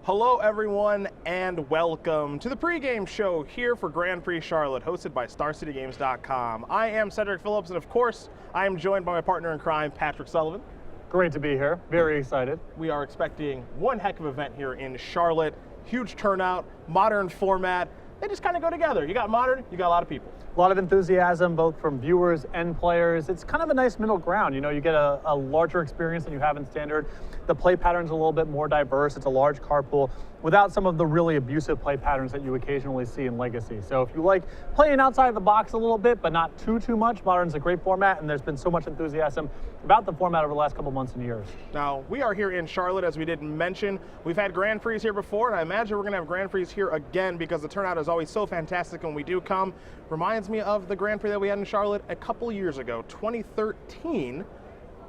Hello everyone and welcome to the pregame show here for Grand Prix Charlotte, hosted by StarCityGames.com. I am Cedric Phillips, and of course I am joined by my partner in crime, Patrick Sullivan. Great to be here, very excited. We are expecting one heck of an event here in Charlotte. Huge turnout, modern format. They just kind of go together. You got modern, you got a lot of people. A lot of enthusiasm, both from viewers and players. It's kind of a nice middle ground. You know, you get a larger experience than you have in Standard. The play pattern's a little bit more diverse. It's a large card pool without some of the really abusive play patterns that you occasionally see in Legacy. So if you like playing outside the box a little bit, but not too much, Modern's a great format, and there's been so much enthusiasm about the format over the last couple months and years. Now, we are here in Charlotte, as we did mention. We've had Grand Prix here before, and I imagine we're going to have Grand Prix here again because the turnout is always so fantastic when we do come. Reminds me of the Grand Prix that we had in Charlotte a couple years ago, 2013,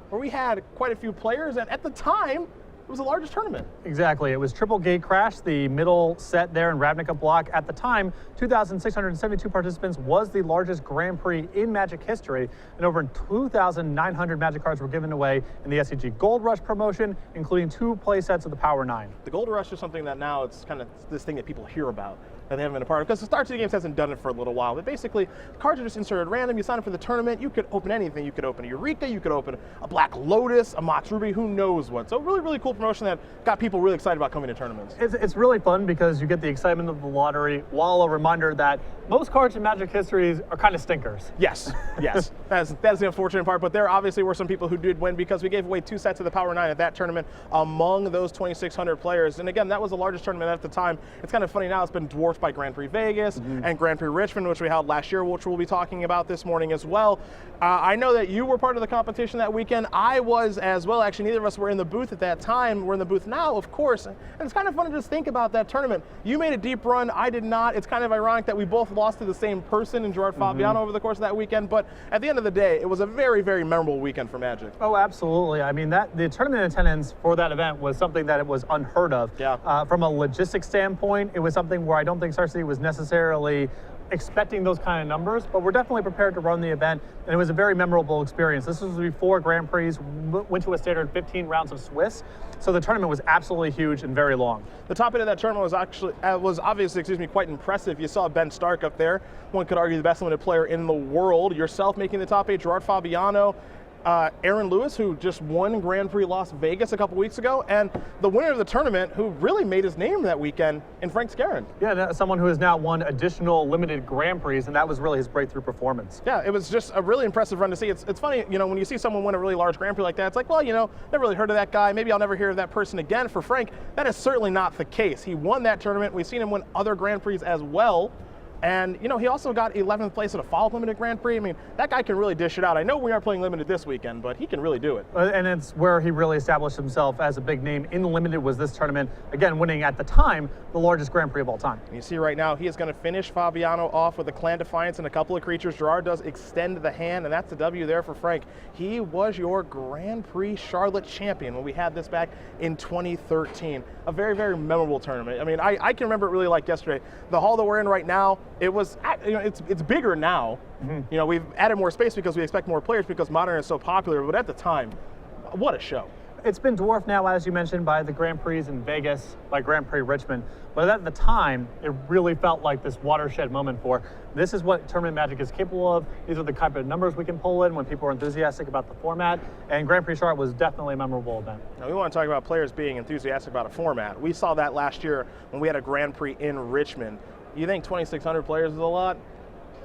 where we had quite a few players, and at the time, it was the largest tournament. Exactly. It was triple gate crash, the middle set there in Ravnica block. At the time, 2,672 participants was the largest Grand Prix in Magic history, and over 2,900 Magic cards were given away in the SCG Gold Rush promotion, including 2 play sets of the Power 9. The Gold Rush is something that now it's kind of this thing that people hear about that they haven't been a part of, because the Star City Games hasn't done it for a little while. But basically, cards are just inserted random. You sign up for the tournament, you could open anything. You could open a Eureka, you could open a Black Lotus, a Mox Ruby, who knows what. So really cool promotion that got people really excited about coming to tournaments. It's really fun because you get the excitement of the lottery, while a reminder that most cards in Magic histories are kind of stinkers. Yes. That's the unfortunate part, but there obviously were some people who did win because we gave away 2 sets of the Power 9 at that tournament among those 2,600 players. And again, that was the largest tournament at the time. It's kind of funny now, it's been dwarfed by Grand Prix Vegas and Grand Prix Richmond, which we held last year, which we'll be talking about this morning as well. I know that you were part of the competition that weekend. I was as well. Actually, neither of us were in the booth at that time. We're in the booth now, of course. And it's kind of fun to just think about that tournament. You made a deep run. I did not. It's kind of ironic that we both lost to the same person in Gerard Fabiano over the course of that weekend. But at the end of the day, it was a very memorable weekend for Magic. Oh, absolutely. I mean, the tournament attendance for that event was something that it was unheard of. Yeah. From a logistics standpoint, it was something where I don't think Star City was necessarily expecting those kind of numbers, but we're definitely prepared to run the event, and it was a very memorable experience. This was before Grand Prix went to a standard 15 rounds of Swiss, so the tournament was absolutely huge and very long. The top 8 of that tournament was obviously quite impressive. You saw Ben Stark up there, one could argue the best limited player in the world. Yourself making the top 8, Gerard Fabiano, Aaron Lewis, who just won Grand Prix Las Vegas a couple weeks ago, and the winner of the tournament, who really made his name that weekend, in Frank Scarron. Yeah, someone who has now won additional limited Grand Prix, and that was really his breakthrough performance. Yeah, it was just a really impressive run to see. It's funny, you know, when you see someone win a really large Grand Prix like that, it's like, well, you know, never really heard of that guy. Maybe I'll never hear of that person again. For Frank, that is certainly not the case. He won that tournament. We've seen him win other Grand Prix as well. And, you know, he also got 11th place at a follow-up limited Grand Prix. I mean, that guy can really dish it out. I know we aren't playing limited this weekend, but he can really do it. And it's where he really established himself as a big name in the limited was this tournament. Again, winning at the time, the largest Grand Prix of all time. And you see right now, he is going to finish Fabiano off with a Clan Defiance and a couple of creatures. Gerard does extend the hand, and that's a W there for Frank. He was your Grand Prix Charlotte champion when we had this back in 2013. A very memorable tournament. I mean, I can remember it really like yesterday. The hall that we're in right now, it was, you know, it's bigger now. You know, we've added more space because we expect more players because Modern is so popular, but at the time, what a show. It's been dwarfed now, as you mentioned, by the Grand Prix in Vegas, by Grand Prix Richmond. But at the time, it really felt like this watershed moment for this is what Tournament Magic is capable of. These are the type of numbers we can pull in when people are enthusiastic about the format. And Grand Prix Charlotte was definitely a memorable event. Now, we want to talk about players being enthusiastic about a format. We saw that last year when we had a Grand Prix in Richmond. You think 2,600 players is a lot?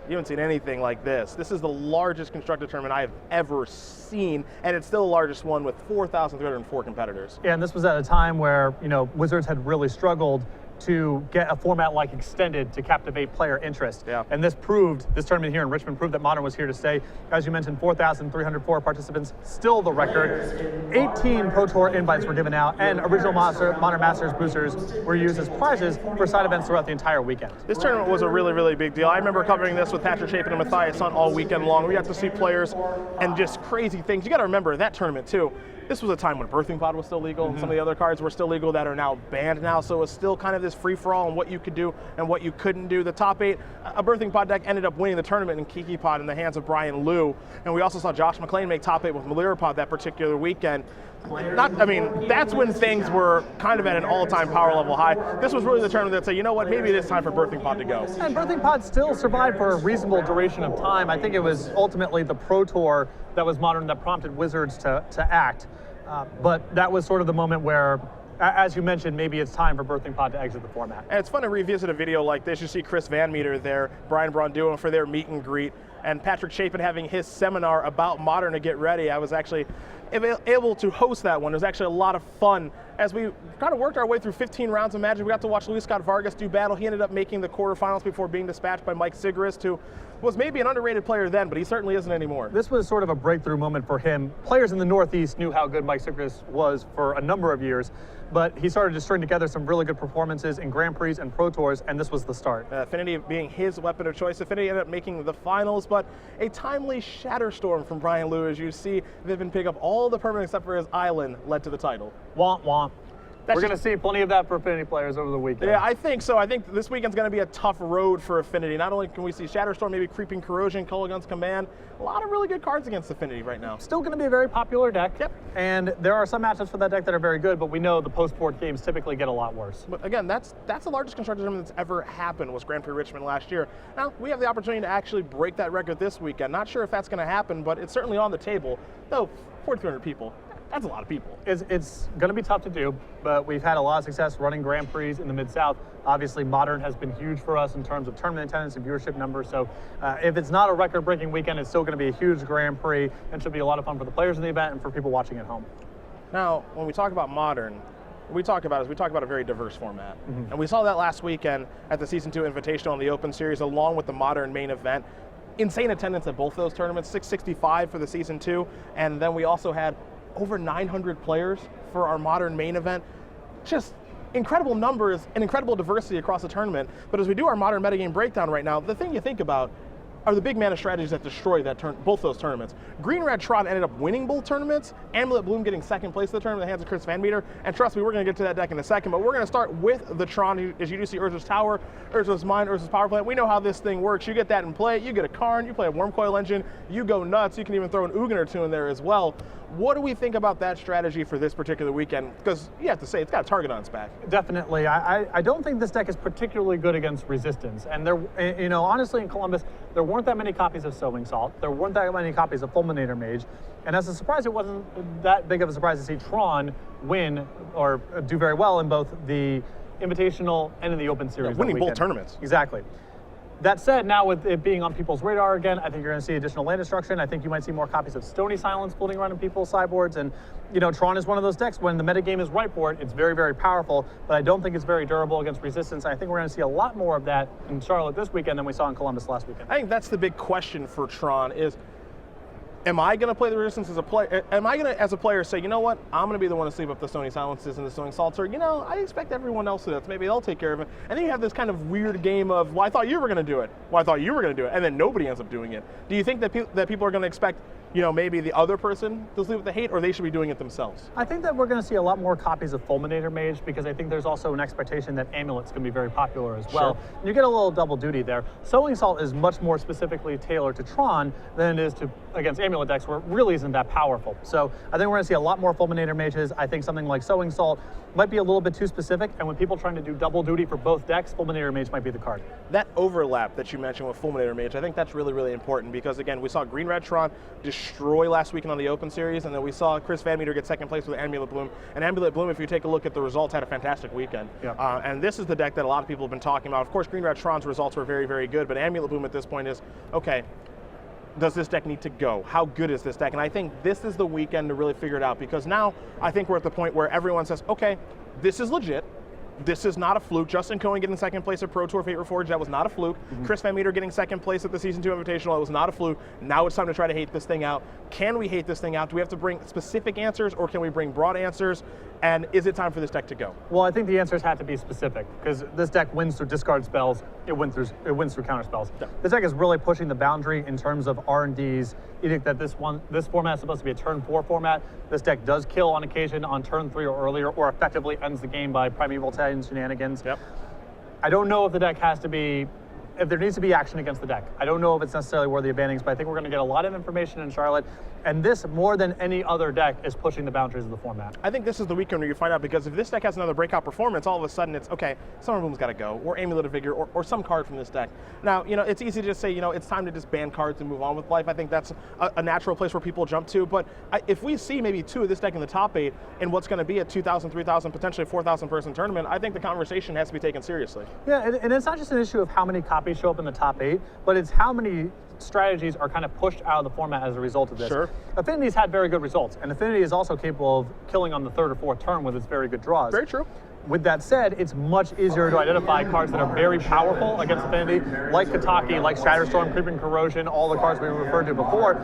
You haven't seen anything like this. This is the largest constructed tournament I have ever seen, and it's still the largest one with 4,304 competitors. Yeah, and this was at a time where, you know, Wizards had really struggled to get a format like Extended to captivate player interest. Yeah. And this tournament here in Richmond proved that Modern was here to stay. As you mentioned, 4,304 participants, still the record. 18 Pro Tour invites were given out, and original Modern Masters boosters were used as prizes for side events throughout the entire weekend. This tournament was a really big deal. I remember covering this with Patrick Chapin and Matthias Hunt all weekend long. We got to see players and just crazy things. You got to remember that tournament too. this was a time when Birthing Pod was still legal, and some of the other cards were still legal that are now banned now, so it's still kind of this free-for-all on what you could do and what you couldn't do. The top 8, a Birthing Pod deck ended up winning the tournament in Kiki Pod in the hands of Brian Liu, and we also saw Josh McClain make top 8 with Malira Pod that particular weekend. That's when things were kind of at an all-time power level high. This was really the tournament that said, you know what, maybe it is time for Birthing Pod to go. And Birthing Pod still survived for a reasonable duration of time. I think it was ultimately the Pro Tour that was Modern that prompted Wizards to act. But that was sort of the moment where, as you mentioned, maybe it's time for Birthing Pod to exit the format. And it's fun to revisit a video like this. You see Chris Van Meter there, Brian Braun doing for their meet and greet, and Patrick Chapin having his seminar about Modern to get ready. I was actually able to host that one. It was actually a lot of fun. As we kind of worked our way through 15 rounds of Magic, we got to watch Luis Scott Vargas do battle. He ended up making the quarterfinals before being dispatched by Mike Sigrist, who was maybe an underrated player then, but he certainly isn't anymore. This was sort of a breakthrough moment for him. Players in the Northeast knew how good Mike Sigrist was for a number of years, but he started to string together some really good performances in Grand Prix and Pro Tours, and this was the start. Affinity being his weapon of choice. Affinity ended up making the finals, but a timely Shatterstorm from Brian Liu, as you see Vivin pick up all the permanents except for his island, led to the title. Womp womp. We're going to see plenty of that for Affinity players over the weekend. Yeah, I think so. I think this weekend's going to be a tough road for Affinity. Not only can we see Shatterstorm, maybe Creeping Corrosion, Kolaghan's Command, a lot of really good cards against Affinity right now. Still going to be a very popular deck. Yep. And there are some matchups for that deck that are very good, but we know the post-board games typically get a lot worse. But again, that's the largest constructed tournament that's ever happened, was Grand Prix Richmond last year. Now, we have the opportunity to actually break that record this weekend. Not sure if that's going to happen, but it's certainly on the table. Though, 4,300 people. That's a lot of people. It's going to be tough to do, but we've had a lot of success running Grand Prix in the Mid-South. Obviously, Modern has been huge for us in terms of tournament attendance and viewership numbers. So if it's not a record-breaking weekend, it's still going to be a huge Grand Prix and should be a lot of fun for the players in the event and for people watching at home. Now, when we talk about Modern, we talk about a very diverse format. And we saw that last weekend at the Season 2 Invitational in the Open Series, along with the Modern main event. Insane attendance at both those tournaments, 665 for the Season 2, and then we also had over 900 players for our Modern main event. Just incredible numbers and incredible diversity across the tournament. But as we do our Modern metagame breakdown right now, the thing you think about are the big mana strategies that destroy both those tournaments. Green Red Tron ended up winning both tournaments, Amulet Bloom getting second place in the tournament in the hands of Chris Van Meter, and trust me, we're going to get to that deck in a second, but we're going to start with the Tron. As you do see Urza's Tower, Urza's Mine, Urza's Power Plant, we know how this thing works. You get that in play, you get a Karn, you play a Wormcoil Engine, you go nuts, you can even throw an Ugin or two in there as well. What do we think about that strategy for this particular weekend? Because you have to say, it's got a target on its back. Definitely. I don't think this deck is particularly good against resistance. And there, you know, honestly in Columbus, there weren't that many copies of Sowing Salt. There weren't that many copies of Fulminator Mage. And as a surprise, it wasn't that big of a surprise to see Tron win or do very well in both the Invitational and in the Open Series. Yeah, winning both tournaments. Exactly. That said, now with it being on people's radar again, I think you're going to see additional land destruction. I think you might see more copies of Stony Silence floating around in people's sideboards. And, you know, Tron is one of those decks, when the metagame is right for it, it's very, very powerful. But I don't think it's very durable against resistance. I think we're going to see a lot more of that in Charlotte this weekend than we saw in Columbus last weekend. I think that's the big question for Tron is, am I going to play the resistance as a player? Am I going to, as a player, say, you know what, I'm going to be the one to sleep up the Stony Silences and the Sowing Salts, or, you know, I expect everyone else to do that, so maybe they'll take care of it. And then you have this kind of weird game of, well, I thought you were going to do it. Well, I thought you were going to do it. And then nobody ends up doing it. Do you think that, that people are going to expect, you know, maybe the other person to sleep with the hate, or they should be doing it themselves? I think that we're going to see a lot more copies of Fulminator Mage, because I think there's also an expectation that Amulet's going to be very popular as well. Sure. You get a little double duty there. Sowing Salt is much more specifically tailored to Tron than it is to against Amulet decks, where it really isn't that powerful. So I think we're going to see a lot more Fulminator Mages. I think something like Sowing Salt might be a little bit too specific, and when people are trying to do double duty for both decks, Fulminator Mage might be the card. That overlap that you mentioned with Fulminator Mage, I think that's really, really important, because again, we saw Green Red Tron destroy last weekend on the Open Series, and then we saw Chris Van Meter get second place with Amulet Bloom. And Amulet Bloom, if you take a look at the results, had a fantastic weekend. Yeah. And this is the deck that a lot of people have been talking about. Of course, Green Red Tron's results were very, very good, but Amulet Bloom at this point is, okay, does this deck need to go? How good is this deck? And I think this is the weekend to really figure it out, because now I think we're at the point where everyone says, okay, this is legit. this is not a fluke. Justin Cohen getting second place at Pro Tour Fate Reforged, that was not a fluke. Chris Van Meter getting second place at the Season 2 Invitational, that was not a fluke. Now it's time to try to hate this thing out. Can we hate this thing out? Do we have to bring specific answers, or can we bring broad answers? And is it time for this deck to go? Well, I think the answers have to be specific, because this deck wins through discard spells, it wins through counter spells. Yeah. This deck is really pushing the boundary in terms of R&D's edict that this format is supposed to be a turn 4 format. This deck does kill on occasion on turn 3 or earlier, or effectively ends the game by Primeval Titan shenanigans. Yep. I don't know if the deck has to be, if there needs to be action against the deck. I don't know if it's necessarily worthy of bannings, but I think we're going to get a lot of information in Charlotte. And this, more than any other deck, is pushing the boundaries of the format. I think this is the weekend where you find out, because if this deck has another breakout performance, all of a sudden it's, okay, Summer Bloom's got to go, or Amulet of Vigor, or some card from this deck. Now, it's easy to just say, it's time to just ban cards and move on with life. I think that's a natural place where people jump to. But if we see maybe 2 of this deck in the top 8 in what's going to be a 2,000, 3,000, potentially 4,000 person tournament, I think the conversation has to be taken seriously. Yeah, and it's not just an issue of how many copies show up in the top 8, but it's how many strategies are kind of pushed out of the format as a result of this. Sure. Affinity's had very good results, and Affinity is also capable of killing on the 3rd or 4th turn with its very good draws. Very true. With that said, it's much easier to identify cards that are very powerful against Affinity, like Kataki, like Shatterstorm, Creeping Corrosion, all the cards we referred to before.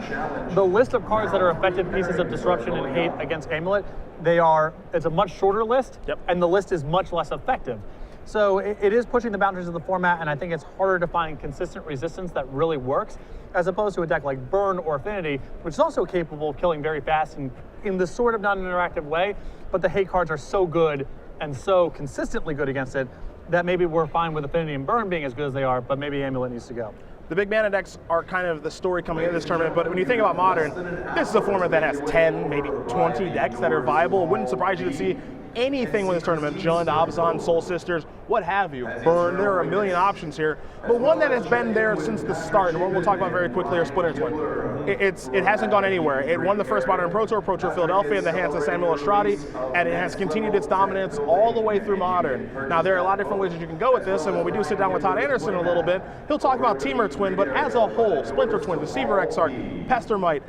The list of cards that are effective pieces of disruption and hate against Amulet, it's a much shorter list, Yep. and the list is much less effective. So it is pushing the boundaries of the format, and I think it's harder to find consistent resistance that really works, as opposed to a deck like Burn or Affinity, which is also capable of killing very fast and in this sort of non-interactive way, but the hate cards are so good and so consistently good against it that maybe we're fine with Affinity and Burn being as good as they are, but maybe Amulet needs to go. The big mana decks are kind of the story coming into this tournament, but when you think about Modern, this is a format that has 10, maybe 20 decks that are viable. It wouldn't surprise you to see anything with this tournament, Jund, Abzan, Soul Sisters, what have you, Burn, there are a million options here. But one that has been there since the start, and what we'll talk about very quickly, are Splinter Twin. It hasn't gone anywhere. It won the first Modern Pro Tour Philadelphia in the hands of Samuel Estradi, and it has continued its dominance all the way through Modern. Now, there are a lot of different ways that you can go with this, and when we do sit down with Todd Anderson in a little bit, he'll talk about Teamer Twin, but as a whole, Splinter Twin, Deceiver Exarch, Pestermite,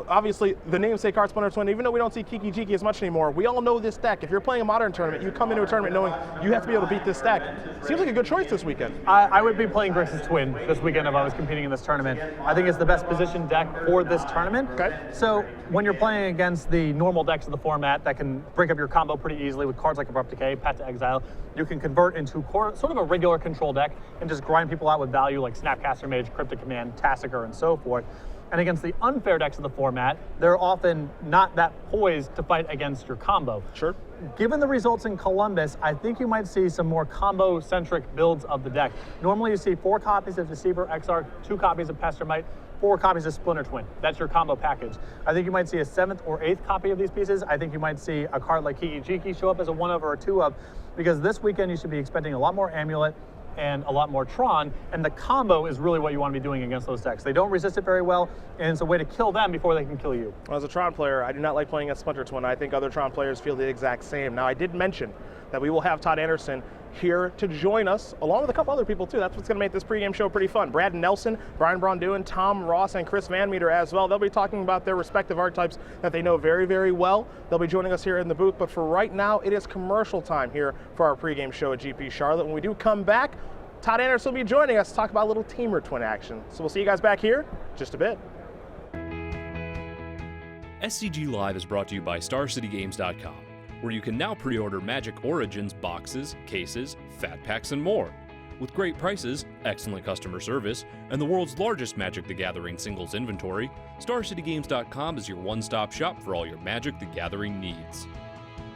obviously the namesake card Splinter Twin, even though we don't see Kiki Jiki as much anymore, we all know this deck. If you're playing a Modern tournament, you come into a tournament knowing you have to be able to beat this deck. Seems like a good choice this weekend. I would be playing Grixis Twin this weekend if I was competing in this tournament. I think it's the best positioned deck for this tournament. Okay. So when you're playing against the normal decks of the format that can break up your combo pretty easily with cards like Abrupt Decay, Path to Exile, you can convert into sort of a regular control deck and just grind people out with value like Snapcaster Mage, Cryptic Command, Tassiger, and so forth. And against the unfair decks of the format, they're often not that poised to fight against your combo. Sure. Given the results in Columbus, I think you might see some more combo-centric builds of the deck. Normally you see 4 copies of Deceiver Exarch, 2 copies of Pestermite, 4 copies of Splinter Twin. That's your combo package. I think you might see a 7th or 8th copy of these pieces. I think you might see a card like Kiki Jiki show up as a 1-of or a 2-of, because this weekend you should be expecting a lot more Amulet and a lot more Tron, and the combo is really what you want to be doing against those decks. They don't resist it very well, and it's a way to kill them before they can kill you. Well, as a Tron player, I do not like playing against Splinter Twin. I think other Tron players feel the exact same. Now, I did mention that we will have Todd Anderson here to join us, along with a couple other people too. That's what's going to make this pregame show pretty fun. Brad Nelson, Brian Braun-Duin, Tom Ross, and Chris Van Meter as well. They'll be talking about their respective archetypes that they know very, very well. They'll be joining us here in the booth, but for right now, it is commercial time here for our pregame show at GP Charlotte. When we do come back, Todd Anderson will be joining us to talk about a little Teamer Twin action. So we'll see you guys back here in just a bit. SCG Live is brought to you by StarCityGames.com, where you can now pre-order Magic Origins boxes, cases, fat packs, and more. With great prices, excellent customer service, and the world's largest Magic the Gathering singles inventory, StarCityGames.com is your one-stop shop for all your Magic the Gathering needs.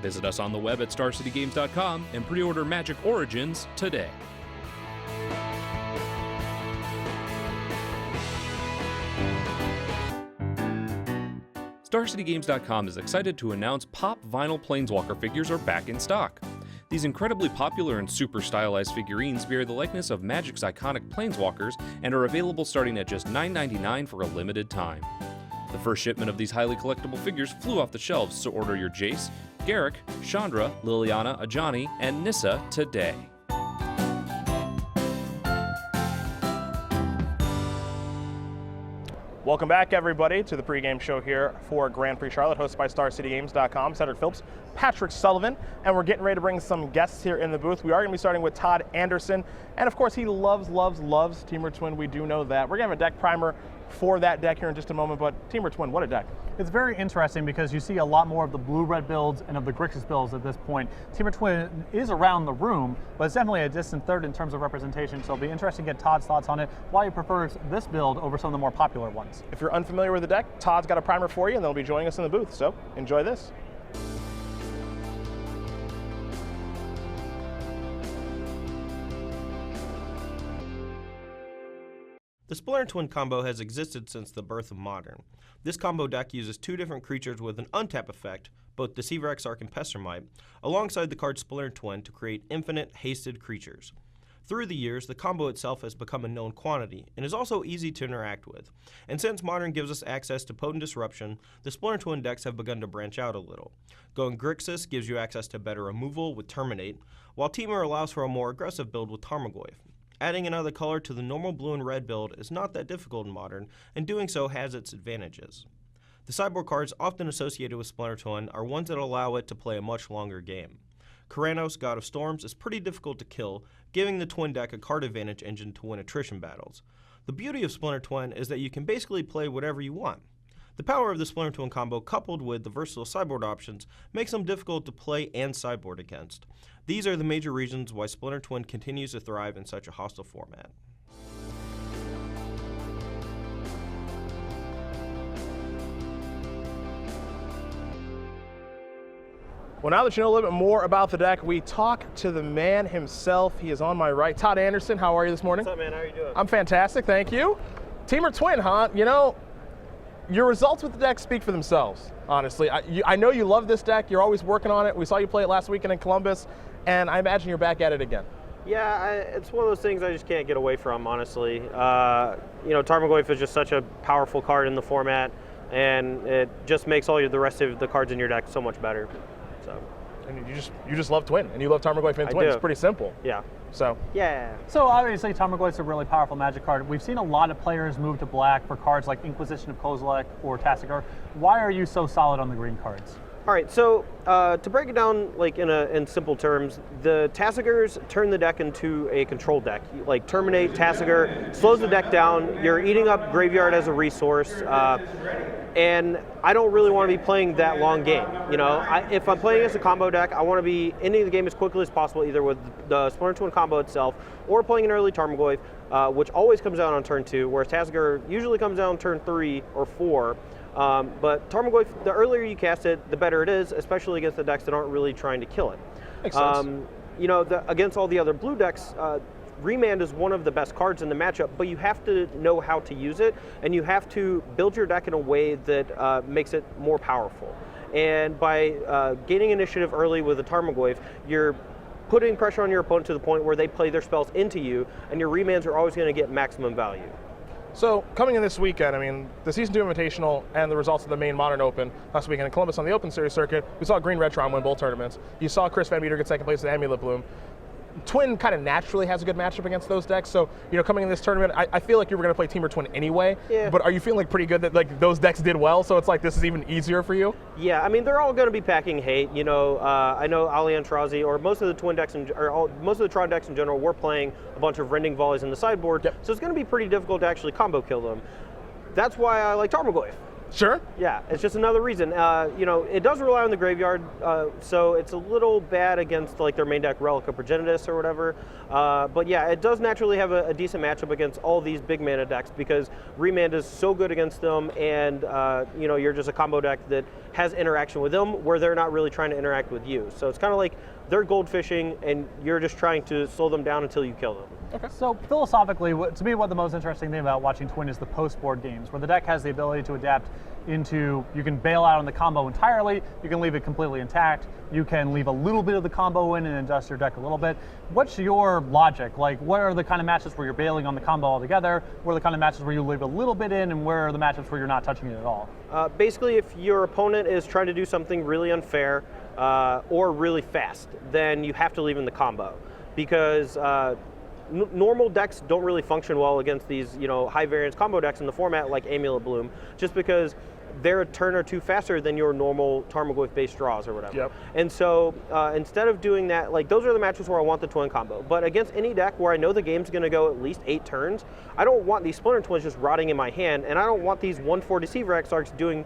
Visit us on the web at StarCityGames.com and pre-order Magic Origins today. StarCityGames.com is excited to announce Pop Vinyl Planeswalker figures are back in stock. These incredibly popular and super stylized figurines bear the likeness of Magic's iconic Planeswalkers and are available starting at just $9.99 for a limited time. The first shipment of these highly collectible figures flew off the shelves, so order your Jace, Garruk, Chandra, Liliana, Ajani, and Nissa today. Welcome back, everybody, to the pregame show here for Grand Prix Charlotte, hosted by StarCityGames.com. Cedric Phillips, Patrick Sullivan, and we're getting ready to bring some guests here in the booth. We are going to be starting with Todd Anderson, and of course, he loves Temur Twin. We do know that. We're going to have a deck primer for that deck here in just a moment, but Temur Twin, what a deck. It's very interesting because you see a lot more of the blue-red builds and of the Grixis builds at this point. Temur Twin is around the room, but it's definitely a distant third in terms of representation, so it'll be interesting to get Todd's thoughts on it, why he prefers this build over some of the more popular ones. If you're unfamiliar with the deck, Todd's got a primer for you, and they'll be joining us in the booth, so enjoy this. The Splinter Twin combo has existed since the birth of Modern. This combo deck uses two different creatures with an untap effect, both Deceiver Exarch and Pestermite, alongside the card Splinter Twin to create infinite hasted creatures. Through the years, the combo itself has become a known quantity and is also easy to interact with. And since Modern gives us access to Potent Disruption, the Splinter Twin decks have begun to branch out a little. Going Grixis gives you access to better removal with Terminate, while Temur allows for a more aggressive build with Tarmogoyf. Adding another color to the normal blue and red build is not that difficult in Modern, and doing so has its advantages. The sideboard cards often associated with Splinter Twin are ones that allow it to play a much longer game. Keranos, God of Storms, is pretty difficult to kill, giving the Twin deck a card advantage engine to win attrition battles. The beauty of Splinter Twin is that you can basically play whatever you want. The power of the Splinter Twin combo, coupled with the versatile sideboard options, makes them difficult to play and sideboard against. These are the major reasons why Splinter Twin continues to thrive in such a hostile format. Well, now that you know a little bit more about the deck, we talk to the man himself. He is on my right. Todd Anderson, how are you this morning? What's up, man? How are you doing? I'm fantastic, thank you. Temur Twin, huh? You know, your results with the deck speak for themselves, honestly. I know you love this deck. You're always working on it. We saw you play it last weekend in Columbus, and I imagine you're back at it again. Yeah, it's one of those things I just can't get away from, honestly. You know, Tarmogoyf is just such a powerful card in the format, and it just makes all the rest of the cards in your deck so much better. So. And you just love Twin, and you love Tarmogoyf and Twin. It's pretty simple. Yeah. So. Yeah. So obviously Tarmogoyf's a really powerful Magic card. We've seen a lot of players move to black for cards like Inquisition of Kozilek or Tasigur. Why are you so solid on the green cards? All right, so to break it down like in simple terms, the Tasigurs turn the deck into a control deck. Like Terminate, Tasigur, slows the deck down, you're eating up Graveyard as a resource, and I don't really want to be playing that long game. You know, if I'm playing as a combo deck, I want to be ending the game as quickly as possible, either with the Splinter Twin combo itself, or playing an early Tarmogoyf, which always comes out on turn 2, whereas Tasigur usually comes out on turn 3 or 4. But Tarmogoyf, the earlier you cast it, the better it is, especially against the decks that aren't really trying to kill it. Makes sense. You know, against all the other blue decks, Remand is one of the best cards in the matchup, but you have to know how to use it, and you have to build your deck in a way that makes it more powerful. And by gaining initiative early with a Tarmogoyf, you're putting pressure on your opponent to the point where they play their spells into you, and your Remands are always going to get maximum value. So coming in this weekend, I mean, the Season 2 Invitational and the results of the main Modern Open last weekend in Columbus on the Open Series circuit, we saw Green Retron win both tournaments. You saw Chris Van Meter get second place at Amulet Bloom. Twin kind of naturally has a good matchup against those decks, so you know, coming in this tournament, I feel like you were going to play Temur Twin anyway. Yeah. But are you feeling like pretty good that like those decks did well? So it's like this is even easier for you. Yeah, I mean they're all going to be packing hate. You know, I know Ali Antrazi or most of the Twin decks most of the Tron decks in general were playing a bunch of Rending Volleys in the sideboard. Yep. So it's going to be pretty difficult to actually combo kill them. That's why I like Tarmogoyf. Sure. Yeah, it's just another reason. You know, it does rely on the graveyard, so it's a little bad against like their main deck Relic of Progenitus or whatever. But yeah, it does naturally have a decent matchup against all these big mana decks because Remand is so good against them, and you know, you're just a combo deck that has interaction with them where they're not really trying to interact with you. So it's kind of like they're goldfishing, and you're just trying to slow them down until you kill them. Okay. So philosophically, to me, what the most interesting thing about watching Twin is the post-board games, where the deck has the ability to adapt into, you can bail out on the combo entirely, you can leave it completely intact, you can leave a little bit of the combo in and adjust your deck a little bit. What's your logic? Like, what are the kind of matches where you're bailing on the combo altogether? What are the kind of matches where you leave a little bit in, and where are the matches where you're not touching it at all? Basically, if your opponent is trying to do something really unfair or really fast, then you have to leave in the combo. Because normal decks don't really function well against these, high variance combo decks in the format like Amulet Bloom, just because they're a turn or two faster than your normal Tarmogoyf-based draws or whatever. Yep. And so instead of doing that, like those are the matches where I want the twin combo. But against any deck where I know the game's going to go at least 8 turns, I don't want these Splinter Twins just rotting in my hand, and I don't want these 1/4 Deceiver Exarchs doing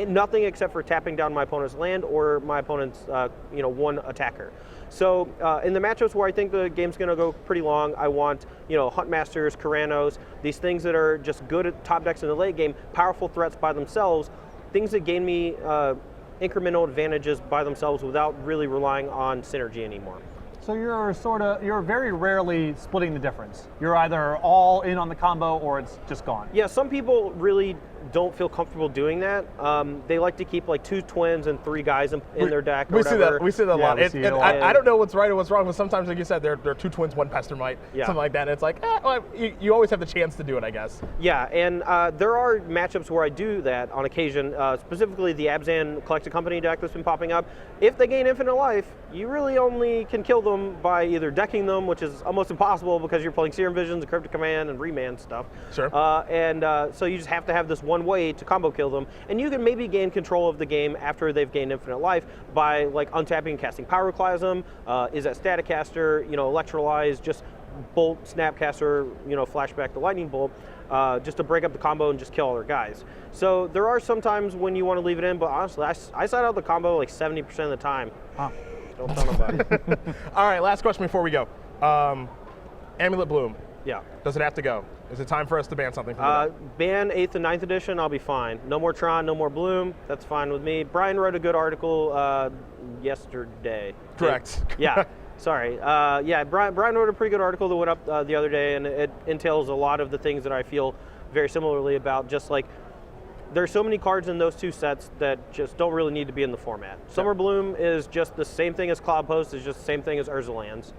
nothing except for tapping down my opponent's land or my opponent's one attacker. So in the matchups where I think the game's going to go pretty long, I want Huntmasters, Karanos, these things that are just good at top decks in the late game, powerful threats by themselves, things that gain me incremental advantages by themselves without really relying on synergy anymore. So you're very rarely splitting the difference. You're either all in on the combo or it's just gone. Yeah, some people really don't feel comfortable doing that. They like to keep like 2 twins and 3 guys in their deck or whatever. We see that a lot. we see it a lot. I don't know what's right or what's wrong, but sometimes, like you said, there are 2 twins, 1 Pestermite, something like that. And it's like, you always have the chance to do it, I guess. Yeah, and there are matchups where I do that on occasion, specifically the Abzan Collected Company deck that's been popping up. If they gain infinite life, you really only can kill them by either decking them, which is almost impossible because you're playing Serum Visions, Cryptic Command, and Remand stuff. Sure. So you just have to have this one way to combo kill them, and you can maybe gain control of the game after they've gained infinite life by like untapping and casting Pyroclasm, is that Staticaster, Electrolyze, just Bolt, Snapcaster, flashback the Lightning Bolt, just to break up the combo and just kill all their guys. So there are some times when you want to leave it in, but honestly, I side out the combo like 70% of the time. Huh. Don't tell nobody. All right, last question before we go. Amulet Bloom. Yeah. Does it have to go? Is it time for us to ban something from the deck? Ban 8th and 9th edition, I'll be fine. No more Tron, no more Bloom, that's fine with me. Brian wrote a good article yesterday. Correct. Yeah, sorry. Brian wrote a pretty good article that went up the other day, and it entails a lot of the things that I feel very similarly about, just like there's so many cards in those 2 sets that just don't really need to be in the format. Summer Bloom is just the same thing as Cloud Post, is just the same thing as Urza Lands.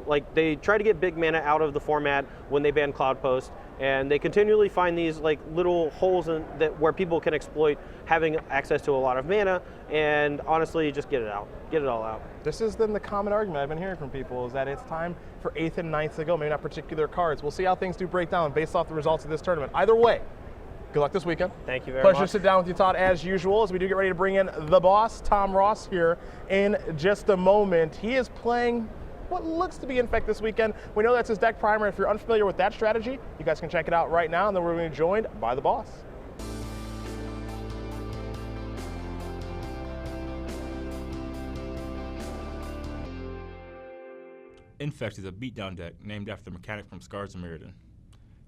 Like they try to get big mana out of the format when they ban Cloud Post, and they continually find these like little holes where people can exploit having access to a lot of mana, and honestly, just get it all out. This is then the common argument I've been hearing from people, is that it's time for 8th and 9th to go, maybe not particular cards. We'll see how things do break down based off the results of this tournament. Either way, good luck this weekend. Thank you very much. Pleasure to sit down with you, Todd, as usual, as we do get ready to bring in the boss, Tom Ross, here in just a moment. He is playing what looks to be Infect this weekend. We know that's his deck primer. If you're unfamiliar with that strategy, you guys can check it out right now, and then we're going to be joined by the boss. Infect is a beatdown deck named after the mechanic from Scars of Mirrodin.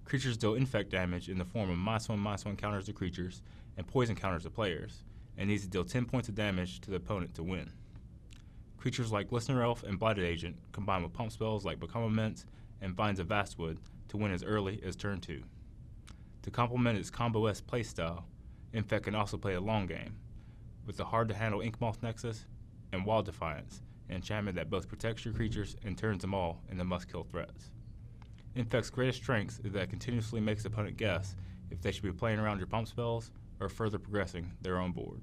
Creatures deal infect damage in the form of -1/-1 counters to creatures and poison counters to players, and needs to deal 10 points of damage to the opponent to win. Creatures like Listener Elf and Blighted Agent combine with pump spells like Become Immense and Vines of Vastwood to win as early as turn 2. To complement its combo-esque playstyle, Infect can also play a long game, with the hard-to-handle Inkmoth Nexus and Wild Defiance, an enchantment that both protects your creatures and turns them all into must-kill threats. Infect's greatest strength is that it continuously makes the opponent guess if they should be playing around your pump spells or further progressing their own board.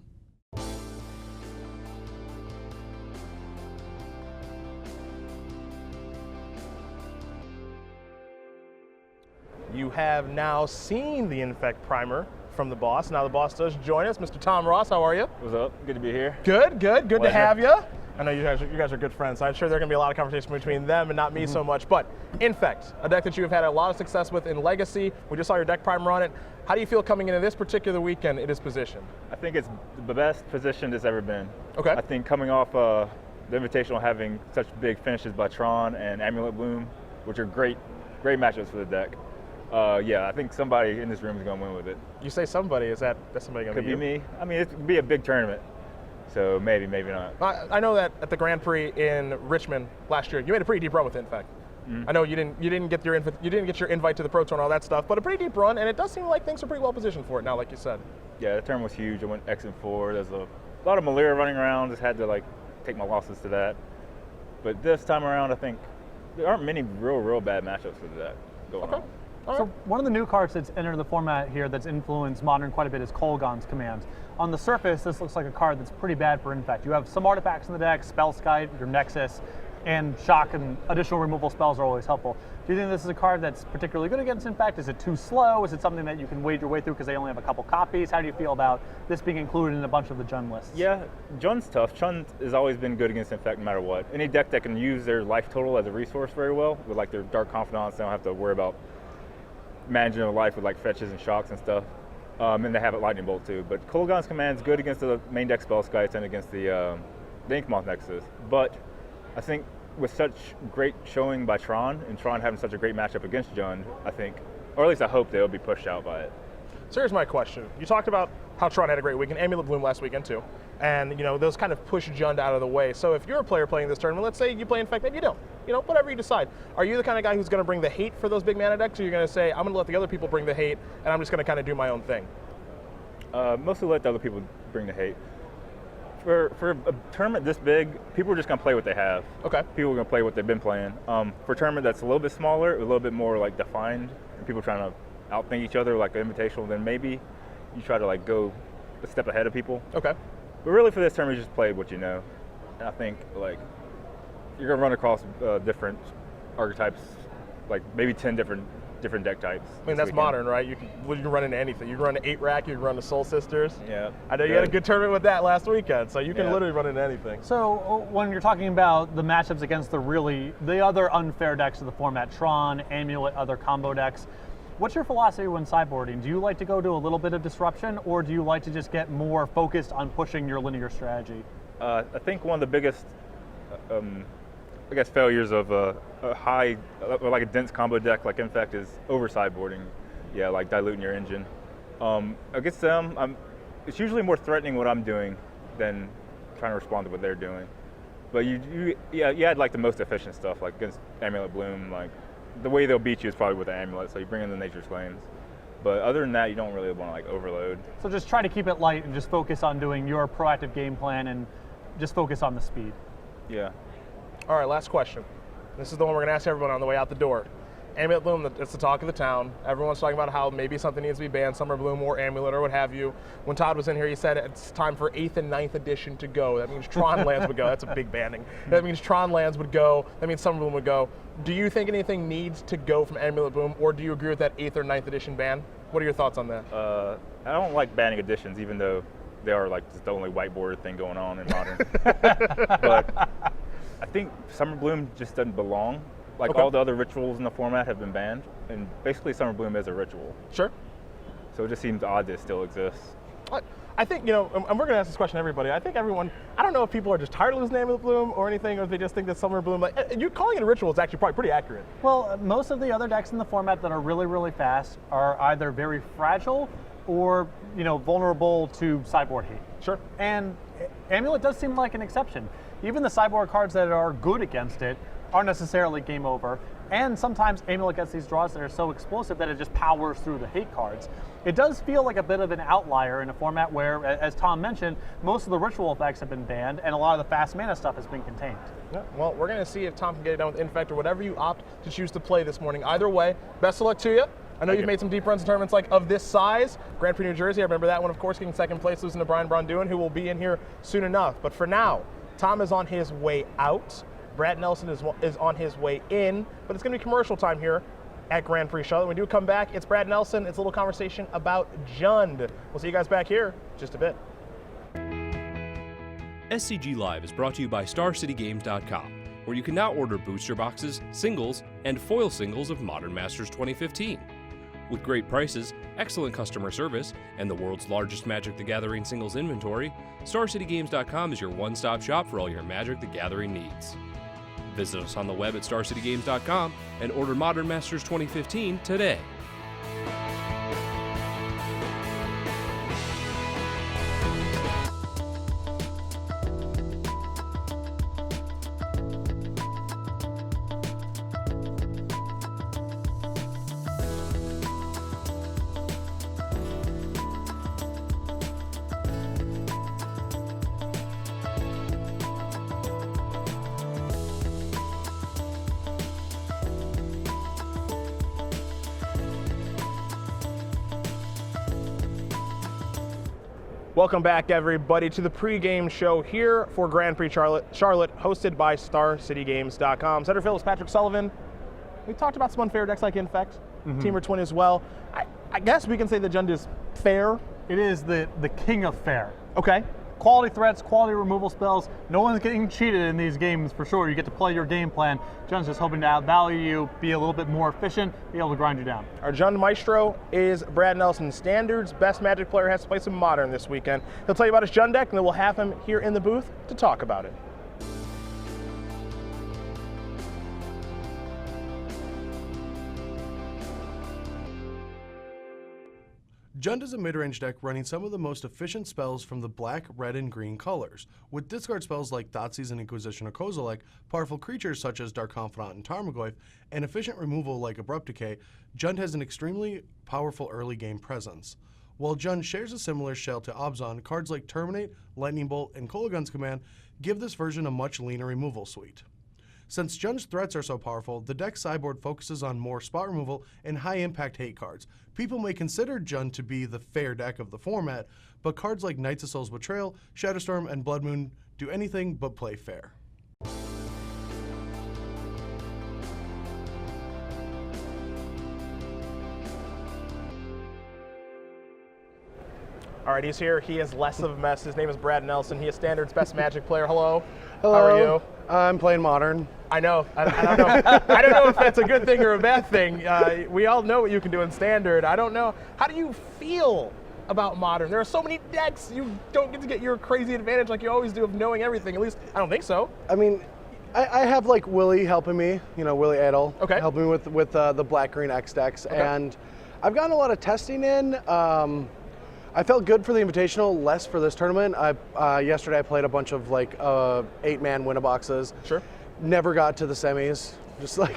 You have now seen the Infect primer from the boss. Now the boss does join us. Mr. Tom Ross, how are you? What's up? Good to be here. Good to Pleasure. have you. I know you guys are good friends, so I'm sure there's going to be a lot of conversation between them and not me so much. But Infect, a deck that you have had a lot of success with in Legacy. We just saw your deck primer on it. How do you feel coming into this particular weekend in its position? I think it's the best position it's ever been. Okay. I think coming off the Invitational having such big finishes by Tron and Amulet Bloom, which are great matchups for the deck. I think somebody in this room is going to win with it. You say somebody, is that's somebody going to Could be be me. I mean, it'd be a big tournament, so maybe not. I know that at the Grand Prix in Richmond last year, you made a pretty deep run with Infect. Mm-hmm. I know you didn't get your invite to the Pro Tour and all that stuff, but a pretty deep run, and it does seem like things are pretty well positioned for it now, like you said. Yeah, the tournament was huge. I went X and 4. There's a lot of Malira running around. Just had to take my losses to that. But this time around, I think there aren't many real bad matchups for that going on. So one of the new cards that's entered the format here that's influenced Modern quite a bit is Kolaghan's Command. On the surface, this looks like a card that's pretty bad for Infect. You have some artifacts in the deck, Spellskite, your Nexus, and shock and additional removal spells are always helpful. Do you think this is a card that's particularly good against Impact? Is it too slow? Is it something that you can wade your way through because they only have a couple copies? How do you feel about this being included in a bunch of the Jund lists? Yeah, Jund's tough. Jund has always been good against Infect no matter what. Any deck that can use their life total as a resource very well, with like their Dark Confidants, they don't have to worry about managing their life with like fetches and shocks and stuff. And they have a Lightning Bolt too. But Kolaghan's Command is good against the main deck spell skites and against the Inkmoth Nexus. But I think with such great showing by Tron, and Tron having such a great matchup against Jund, I think, or at least I hope they'll be pushed out by it. So here's my question. You talked about how Tron had a great weekend, Amulet Bloom last weekend too. And those kind of push Jund out of the way. So if you're a player playing this tournament, let's say you play Infect and you don't. Whatever you decide. Are you the kind of guy who's going to bring the hate for those big mana decks, or you're going to say, I'm going to let the other people bring the hate, and I'm just going to kind of do my own thing? Mostly let the other people bring the hate. For a tournament this big, people are just going to play what they have. Okay. People are going to play what they've been playing. For a tournament that's a little bit smaller, a little bit more like defined, and people trying to outthink each other like an invitational, then maybe you try to like go a step ahead of people. Okay. But really for this tournament, you just play what you know. And I think like you're going to run across different archetypes, like maybe 10 different deck types. I mean, that's modern, right? You can run into anything. You can run to 8-rack, you can run to Soul Sisters. Yeah. I know you had a good tournament with that last weekend, so you can literally run into anything. So when you're talking about the matchups against the other unfair decks of the format, Tron, Amulet, other combo decks, what's your philosophy when sideboarding? Do you like to go to a little bit of disruption, or do you like to just get more focused on pushing your linear strategy? I think one of the biggest failures of a high, like a dense combo deck like Infect is over sideboarding. Yeah, like diluting your engine. Against them, it's usually more threatening what I'm doing than trying to respond to what they're doing. But you had like the most efficient stuff, like against Amulet Bloom, like the way they'll beat you is probably with the Amulet, so you bring in the Nature's Claims. But other than that, you don't really want to like overload. So just try to keep it light and just focus on doing your proactive game plan and just focus on the speed. Yeah. All right, last question. This is the one we're going to ask everyone on the way out the door. Amulet Bloom, it's the talk of the town. Everyone's talking about how maybe something needs to be banned, Summer Bloom or Amulet or what have you. When Todd was in here, he said it's time for 8th and 9th edition to go. That means Tron lands would go. That's a big banning. That means Tron lands would go. That means Summer Bloom would go. Do you think anything needs to go from Amulet Bloom, or do you agree with that 8th or 9th edition ban? What are your thoughts on that? I don't like banning editions, even though they are like just the only whiteboard thing going on in Modern. But I think Summer Bloom just doesn't belong. Like all the other rituals in the format have been banned, and basically Summer Bloom is a ritual. Sure. So it just seems odd that it still exists. I think, and we're going to ask this question to everybody. I think everyone, I don't know if people are just tired of losing Amulet Bloom or anything, or if they just think that Summer Bloom, you calling it a ritual is actually probably pretty accurate. Well, most of the other decks in the format that are really, really fast are either very fragile or, vulnerable to sideboard hate. Sure. And Amulet does seem like an exception. Even the sideboard cards that are good against it aren't necessarily game over. And sometimes Amulet gets these draws that are so explosive that it just powers through the hate cards. It does feel like a bit of an outlier in a format where, as Tom mentioned, most of the ritual effects have been banned and a lot of the fast mana stuff has been contained. Yeah, well, we're going to see if Tom can get it done with Infect or whatever you opt to choose to play this morning. Either way, best of luck to you. I know you've made some deep runs in tournaments like of this size. Grand Prix New Jersey, I remember that one, of course, getting second place, losing to Brian Braun-Duin, who will be in here soon enough. But for now, Tom is on his way out. Brad Nelson is on his way in, but it's going to be commercial time here at Grand Prix Charlotte. When we do come back, it's Brad Nelson. It's a little conversation about Jund. We'll see you guys back here in just a bit. SCG Live is brought to you by StarCityGames.com, where you can now order booster boxes, singles, and foil singles of Modern Masters 2015. With great prices, excellent customer service, and the world's largest Magic the Gathering singles inventory, StarCityGames.com is your one-stop shop for all your Magic the Gathering needs. Visit us on the web at StarCityGames.com and order Modern Masters 2015 today. Welcome back, everybody, to the pregame show here for Grand Prix Charlotte, hosted by StarCityGames.com. Center Phillips, Patrick Sullivan. We talked about some unfair decks like Infect, Teamer Twin as well. I guess we can say that Jund is fair. It is the king of fair. Okay. Quality threats, quality removal spells. No one's getting cheated in these games for sure. You get to play your game plan. Jund's just hoping to outvalue you, be a little bit more efficient, be able to grind you down. Our Jund Maestro is Brad Nelson. Standards best Magic player has to play some Modern this weekend. He'll tell you about his Jund deck, and then we'll have him here in the booth to talk about it. Jund is a mid-range deck running some of the most efficient spells from the black, red, and green colors. With discard spells like Thoughtseize and Inquisition or Kozilek, powerful creatures such as Dark Confidant and Tarmogoyf, and efficient removal like Abrupt Decay, Jund has an extremely powerful early game presence. While Jund shares a similar shell to Abzan, cards like Terminate, Lightning Bolt, and Kolaghan's Command give this version a much leaner removal suite. Since Jund's threats are so powerful, the deck's sideboard focuses on more spot removal and high-impact hate cards. People may consider Jund to be the fair deck of the format, but cards like Knights of Soul's Betrayal, Shadowstorm, and Blood Moon do anything but play fair. All right, he's here. He is less of a mess. His name is Brad Nelson. He is Standard's best Magic player. Hello. Hello. How are you? I'm playing Modern. I know. I don't know. I don't know if that's a good thing or a bad thing. We all know what you can do in Standard. I don't know. How do you feel about Modern? There are so many decks. You don't get to get your crazy advantage like you always do of knowing everything. At least, I don't think so. I mean, I have like Willie helping me, Willie Adel, helping me with the black-green X decks. Okay. And I've gotten a lot of testing in. I felt good for the Invitational, less for this tournament. Yesterday I played a bunch of like 8-man Winnaboxes. Sure. Never got to the semis. Just like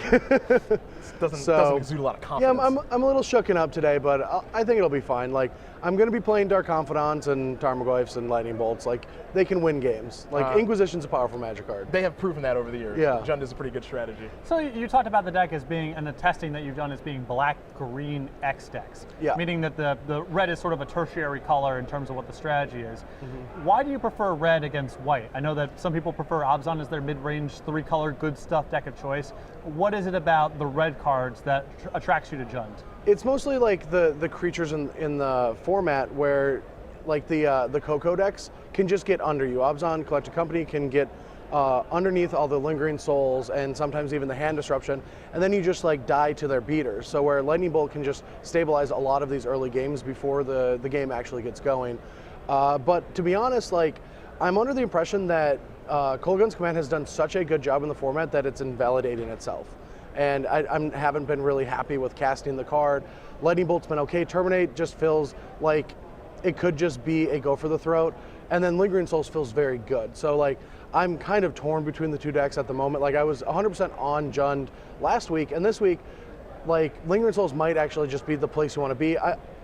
doesn't exude a lot of confidence. Yeah, I'm a little shooken up today, but I think it'll be fine. Like, I'm going to be playing Dark Confidants and Tarmogoyfs and Lightning Bolts. Like, they can win games. Like, Inquisition's a powerful Magic card. They have proven that over the years. Yeah. Jund is a pretty good strategy. So you talked about the deck as being, and the testing that you've done as being black-green X decks. Yeah. Meaning that the red is sort of a tertiary color in terms of what the strategy is. Mm-hmm. Why do you prefer red against white? I know that some people prefer Abzan as their mid-range 3-color good stuff deck of choice. What is it about the red cards that attracts you to Jund? It's mostly like the creatures in the format where like the Coco decks can just get under you. Abzan Collected Company can get underneath all the Lingering Souls and sometimes even the Hand Disruption, and then you just like die to their beaters. So where Lightning Bolt can just stabilize a lot of these early games before the game actually gets going. But to be honest, like, I'm under the impression that Kolaghan's Command has done such a good job in the format that it's invalidating itself. And I haven't been really happy with casting the card. Lightning Bolt's been okay. Terminate just feels like it could just be a go for the throat. And then Lingering Souls feels very good. So like, I'm kind of torn between the two decks at the moment. Like, I was 100% on Jund last week, and this week, like, Lingering Souls might actually just be the place you want to be.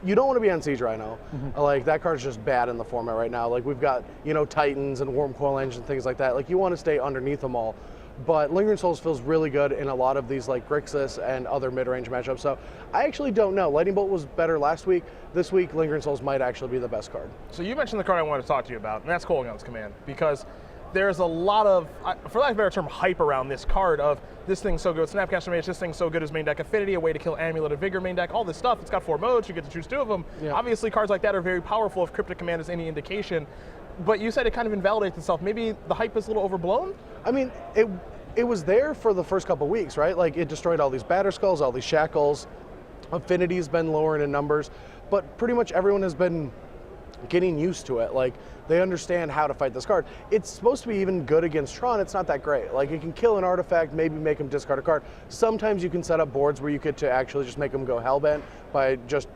You don't want to be on Siege Rhino. Mm-hmm. Like, that card's just bad in the format right now. Like, we've got, Titans and Wormcoil Engine and things like that. Like, you want to stay underneath them all. But Lingering Souls feels really good in a lot of these like Grixis and other mid-range matchups. So I actually don't know. Lightning Bolt was better last week. This week, Lingering Souls might actually be the best card. So you mentioned the card I wanted to talk to you about, and that's Kolaghan's Command, because there's a lot of, for lack of a better term, hype around this card of this thing's so good, Snapcaster Mage, this thing's so good as main deck Affinity, a way to kill Amulet of Vigor main deck, all this stuff. It's got 4 modes, you get to choose 2 of them. Yeah. Obviously, cards like that are very powerful if Cryptic Command is any indication. But you said it kind of invalidates itself. Maybe the hype is a little overblown? I mean, it was there for the first couple weeks, right? Like, it destroyed all these Batterskulls, all these Shackles. Affinity's been lowering in numbers, but pretty much everyone has been getting used to it. Like, they understand how to fight this card. It's supposed to be even good against Tron. It's not that great. Like, it can kill an artifact, maybe make them discard a card. Sometimes you can set up boards where you get to actually just make them go hellbent by just,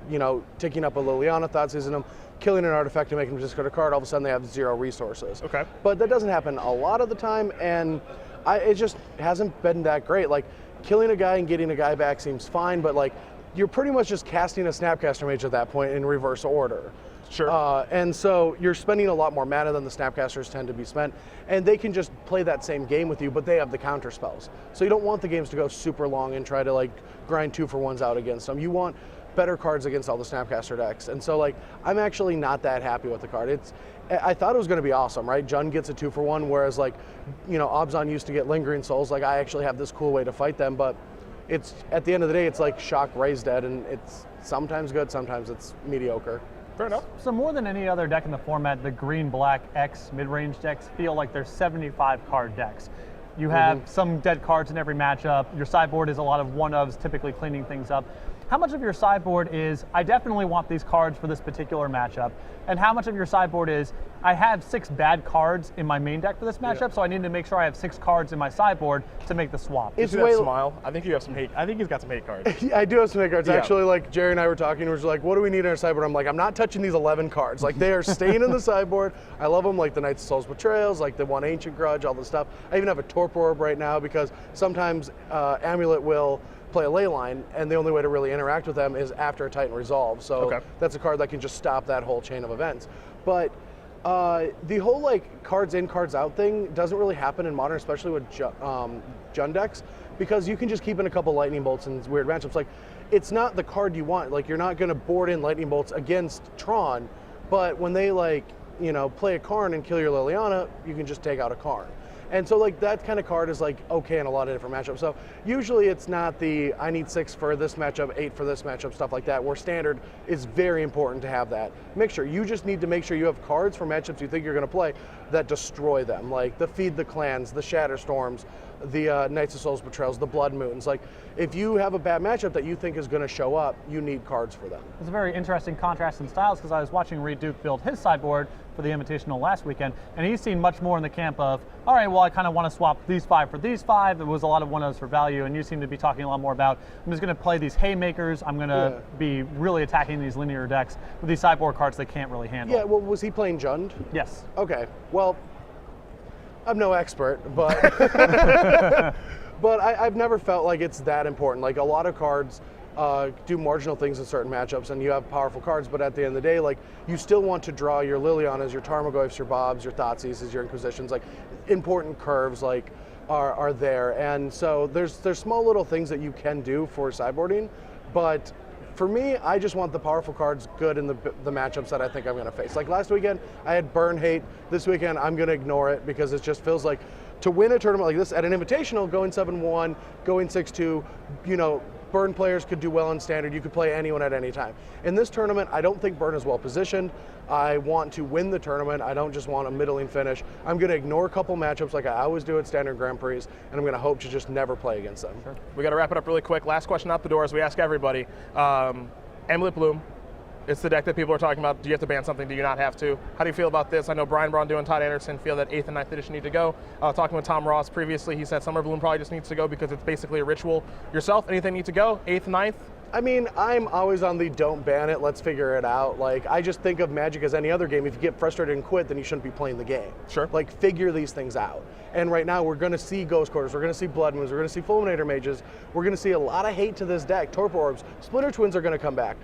ticking up a Liliana, Thoughtseize in them, killing an artifact to make them discard a card. All of a sudden they have 0 resources. Okay. But that doesn't happen a lot of the time, and it just hasn't been that great. Like, killing a guy and getting a guy back seems fine, but like, you're pretty much just casting a Snapcaster Mage at that point in reverse order. Sure. And so you're spending a lot more mana than the Snapcasters tend to be spent, and they can just play that same game with you, but they have the counter spells. So you don't want the games to go super long and try to like grind 2-for-1s out against them. You want better cards against all the Snapcaster decks. And so like, I'm actually not that happy with the card. I thought it was going to be awesome, right? Jund gets a 2-for-1, whereas like, you know, Obzon used to get Lingering Souls. Like, I actually have this cool way to fight them, but it's, at the end of the day, it's like Shock Raise Dead, and it's sometimes good, sometimes it's mediocre. Fair enough. So more than any other deck in the format, the green-black X mid-range decks feel like they're 75-card decks. You have some dead cards in every matchup. Your sideboard is a lot of one-ofs, typically cleaning things up. How much of your sideboard is, I definitely want these cards for this particular matchup, and how much of your sideboard is, I have 6 bad cards in my main deck for this matchup, so I need to make sure I have 6 cards in my sideboard to make the swap. It's that smile. I think you have some hate. I think he's got some hate cards. I do have some hate cards. Yeah. Actually, like Jerry and I were talking, we're just like, what do we need in our sideboard? I'm like, I'm not touching these 11 cards. Like, they are staying in the sideboard. I love them, like the Knights of Souls Betrayals, like the One Ancient Grudge, all this stuff. I even have a Torpor Orb right now because sometimes Amulet will play a ley line, and the only way to really interact with them is after a Titan Resolve. So that's a card that can just stop that whole chain of events. But the whole like cards in, cards out thing doesn't really happen in Modern, especially with Jund decks, because you can just keep in a couple Lightning Bolts in weird matchups. Like, it's not the card you want. Like, you're not going to board in Lightning Bolts against Tron, but when they like, you know, play a Karn and kill your Liliana, you can just take out a Karn. And so like that kind of card is like okay in a lot of different matchups. So usually it's not the I need 6 for this matchup, 8 for this matchup, stuff like that, where standard is very important to have that mixture. You just need to make sure you have cards for matchups you think you're going to play that destroy them, like the Feed the Clans, the Shatterstorms, the Knights of Souls Betrayals, the Blood Moons. Like, if you have a bad matchup that you think is going to show up, you need cards for them. It's a very interesting contrast in styles, because I was watching Reed Duke build his sideboard for the Invitational last weekend, and he's seen much more in the camp of, all right, well, I kind of want to swap these 5 for these 5. It was a lot of one-ofs for value, and you seem to be talking a lot more about, I'm just going to play these haymakers, I'm going to be really attacking these linear decks with these sideboard cards they can't really handle. Yeah, well, was he playing Jund? Yes. Okay, well, I'm no expert, but but I've never felt like it's that important. Like, a lot of cards do marginal things in certain matchups, and you have powerful cards, but at the end of the day, like, you still want to draw your Lilianas, your Tarmogoyfs, your Bobs, your Thoughtseize, your Inquisitions. Like, important curves like are there, and so there's small little things that you can do for sideboarding, but for me, I just want the powerful cards good in the matchups that I think I'm going to face. Like last weekend, I had Burn Hate. This weekend, I'm going to ignore it because it just feels like to win a tournament like this at an invitational, going 7-1, going 6-2, you know, Burn players could do well in standard. You could play anyone at any time. In this tournament, I don't think Burn is well positioned. I want to win the tournament. I don't just want a middling finish. I'm going to ignore a couple matchups like I always do at standard Grand Prix, and I'm going to hope to just never play against them. Sure. We got to wrap it up really quick. Last question out the door as we ask everybody. Amulet Bloom. It's the deck that people are talking about. Do you have to ban something? Do you not have to? How do you feel about this? I know Brian Braun and Todd Anderson feel that 8th and 9th edition need to go. Talking with Tom Ross previously, he said Summer Bloom probably just needs to go because it's basically a ritual. Yourself, anything need to go? 8th, 9th? I mean, I'm always on the don't ban it, let's figure it out. Like, I just think of Magic as any other game. If you get frustrated and quit, then you shouldn't be playing the game. Sure. Like, figure these things out. And right now, we're going to see Ghost Quarters, we're going to see Blood Moons, we're going to see Fulminator Mages, we're going to see a lot of hate to this deck. Torpor Orbs, Splitter Twins are going to come back.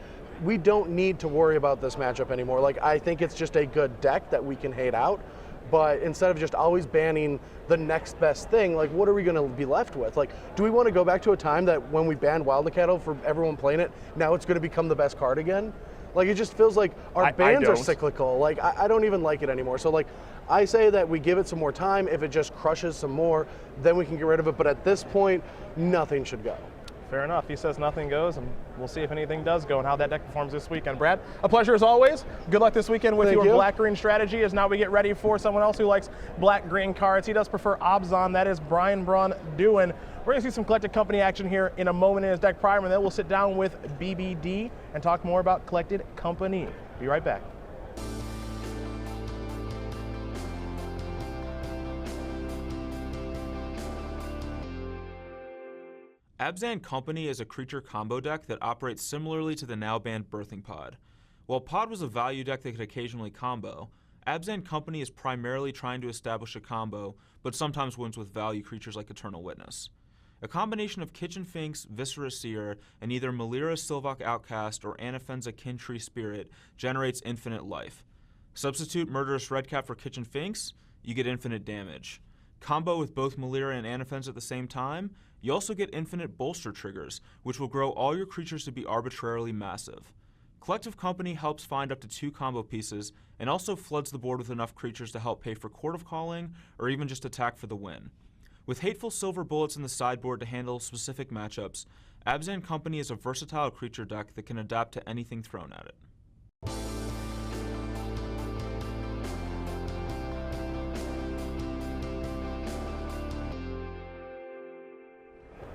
We don't need to worry about this matchup anymore. Like, I think it's just a good deck that we can hate out. But instead of just always banning the next best thing, like, what are we going to be left with? Like, do we want to go back to a time that when we banned Wild and Cattle for everyone playing it, now it's going to become the best card again? Like, it just feels like our bans are cyclical. Like, I don't even like it anymore. So, like, I say that we give it some more time. If it just crushes some more, then we can get rid of it. But at this point, nothing should go. Fair enough. He says nothing goes, and we'll see if anything does go and how that deck performs this weekend. Brad, a pleasure as always. Good luck this weekend with your black-green strategy as now we get ready for someone else who likes black-green cards. He does prefer Obzon. That is Brian Braun doing. We're going to see some Collected Company action here in a moment in his deck primer, and then we'll sit down with BBD and talk more about Collected Company. Be right back. Abzan Company is a creature combo deck that operates similarly to the now banned Birthing Pod. While Pod was a value deck that could occasionally combo, Abzan Company is primarily trying to establish a combo, but sometimes wins with value creatures like Eternal Witness. A combination of Kitchen Finks, Viscera Seer, and either Melira Sylvok Outcast or Anafenza Kintree Spirit generates infinite life. Substitute Murderous Redcap for Kitchen Finks, you get infinite damage. combo with both Malira and Anafen's at the same time, you also get infinite bolster triggers, which will grow all your creatures to be arbitrarily massive. Collective Company helps find up to 2 combo pieces and also floods the board with enough creatures to help pay for Court of Calling or even just attack for the win. With Hateful Silver Bullets in the sideboard to handle specific matchups, Abzan Company is a versatile creature deck that can adapt to anything thrown at it.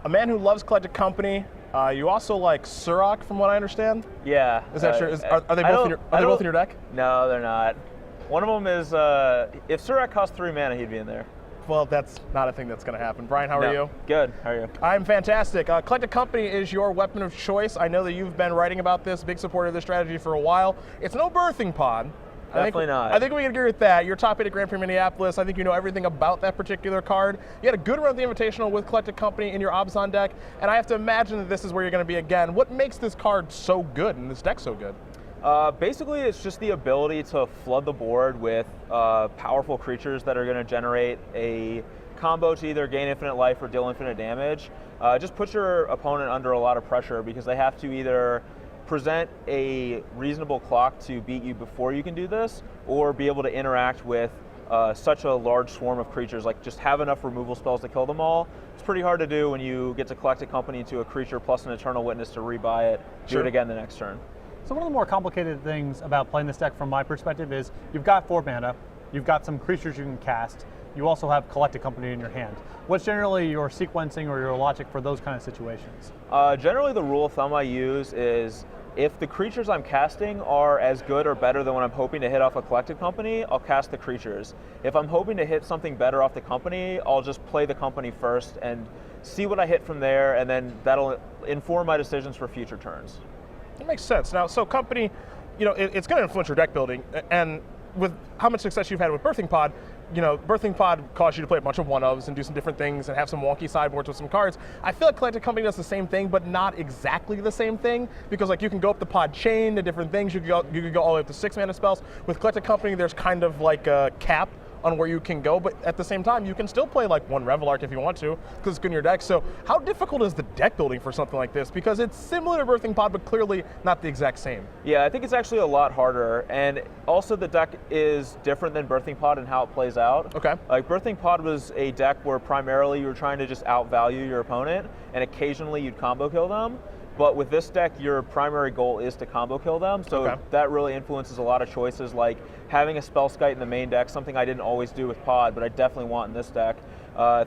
A man who loves Collective Company. You also like Surrak, from what I understand. Yeah. Is that true? Are they both in your deck? No, they're not. One of them is if Surrak costs 3 mana, he'd be in there. Well, that's not a thing that's going to happen. Brian, how are you? Good. How are you? I'm fantastic. Collective Company is your weapon of choice. I know that you've been writing about this, big supporter of this strategy for a while. It's no birthing pod. Definitely not. I think we can agree with that. You're top 8 at Grand Prix Minneapolis. I think you know everything about that particular card. You had a good run of the Invitational with Collective Company in your Abzan deck, and I have to imagine that this is where you're going to be again. What makes this card so good and this deck so good? Basically, it's just the ability to flood the board with powerful creatures that are going to generate a combo to either gain infinite life or deal infinite damage. Just put your opponent under a lot of pressure because they have to either present a reasonable clock to beat you before you can do this, or be able to interact with such a large swarm of creatures, like just have enough removal spells to kill them all. It's pretty hard to do when you get to Collective Company to a creature plus an Eternal Witness to rebuy it, do it again the next turn. So one of the more complicated things about playing this deck from my perspective is you've got 4 mana, you've got some creatures you can cast, you also have Collective Company in your hand. What's generally your sequencing or your logic for those kind of situations? Generally the rule of thumb I use is if the creatures I'm casting are as good or better than what I'm hoping to hit off a Collective Company, I'll cast the creatures. If I'm hoping to hit something better off the company, I'll just play the company first and see what I hit from there, and then that'll inform my decisions for future turns. That makes sense. Now, so Company, you know, it's going to influence your deck building, and with how much success you've had with Birthing Pod, you know, Birthing Pod caused you to play a bunch of one-ofs and do some different things and have some wonky sideboards with some cards. I feel like Collective Company does the same thing, but not exactly the same thing, because like you can go up the pod chain to different things. You could go all the way up to 6 mana spells. With Collective Company, there's kind of like a cap on where you can go, but at the same time, you can still play like 1 Revelark if you want to, because it's good in your deck. So how difficult is the deck building for something like this? Because it's similar to Birthing Pod, but clearly not the exact same. Yeah, I think it's actually a lot harder, and also the deck is different than Birthing Pod and how it plays out. Okay. Like Birthing Pod was a deck where primarily you were trying to just outvalue your opponent, and occasionally you'd combo kill them. But with this deck, your primary goal is to combo kill them, so that really influences a lot of choices, like having a Spellskite in the main deck, something I didn't always do with Pod, but I definitely want in this deck.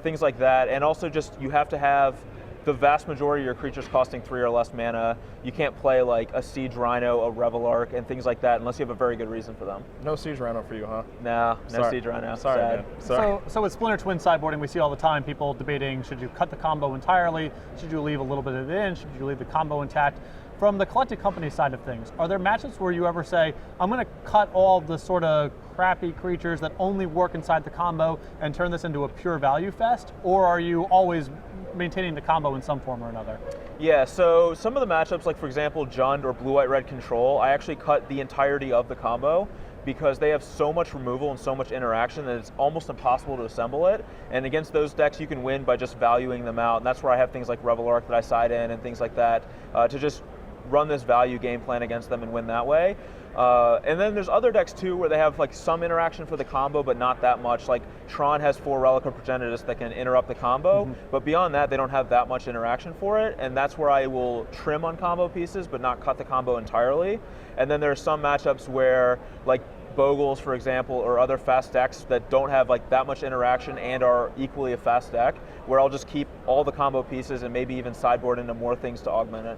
Things like that, and also just you have to have the vast majority of your creatures costing 3 or less mana. You can't play like a Siege Rhino, a Revelark, and things like that unless you have a very good reason for them. No Siege Rhino for you, huh? No Siege Rhino. Sorry, Sad. man. Sorry. So with Splinter Twin sideboarding, we see all the time people debating, should you cut the combo entirely? Should you leave a little bit of it in? Should you leave the combo intact? From the Collective Company side of things, are there matchups where you ever say, I'm going to cut all the sort of crappy creatures that only work inside the combo and turn this into a pure value fest? Or are you always maintaining the combo in some form or another? Yeah, so some of the matchups, like for example, Jund or Blue-White-Red Control, I actually cut the entirety of the combo because they have so much removal and so much interaction that it's almost impossible to assemble it. And against those decks, you can win by just valuing them out. And that's where I have things like Revelark that I side in and things like that to just run this value game plan against them and win that way. And then there's other decks too where they have like some interaction for the combo, but not that much. Like Tron has 4 Relic of Progenitus that can interrupt the combo, but beyond that, they don't have that much interaction for it. And that's where I will trim on combo pieces, but not cut the combo entirely. And then there are some matchups where, like Bogles, for example, or other fast decks that don't have like that much interaction and are equally a fast deck, where I'll just keep all the combo pieces and maybe even sideboard into more things to augment it.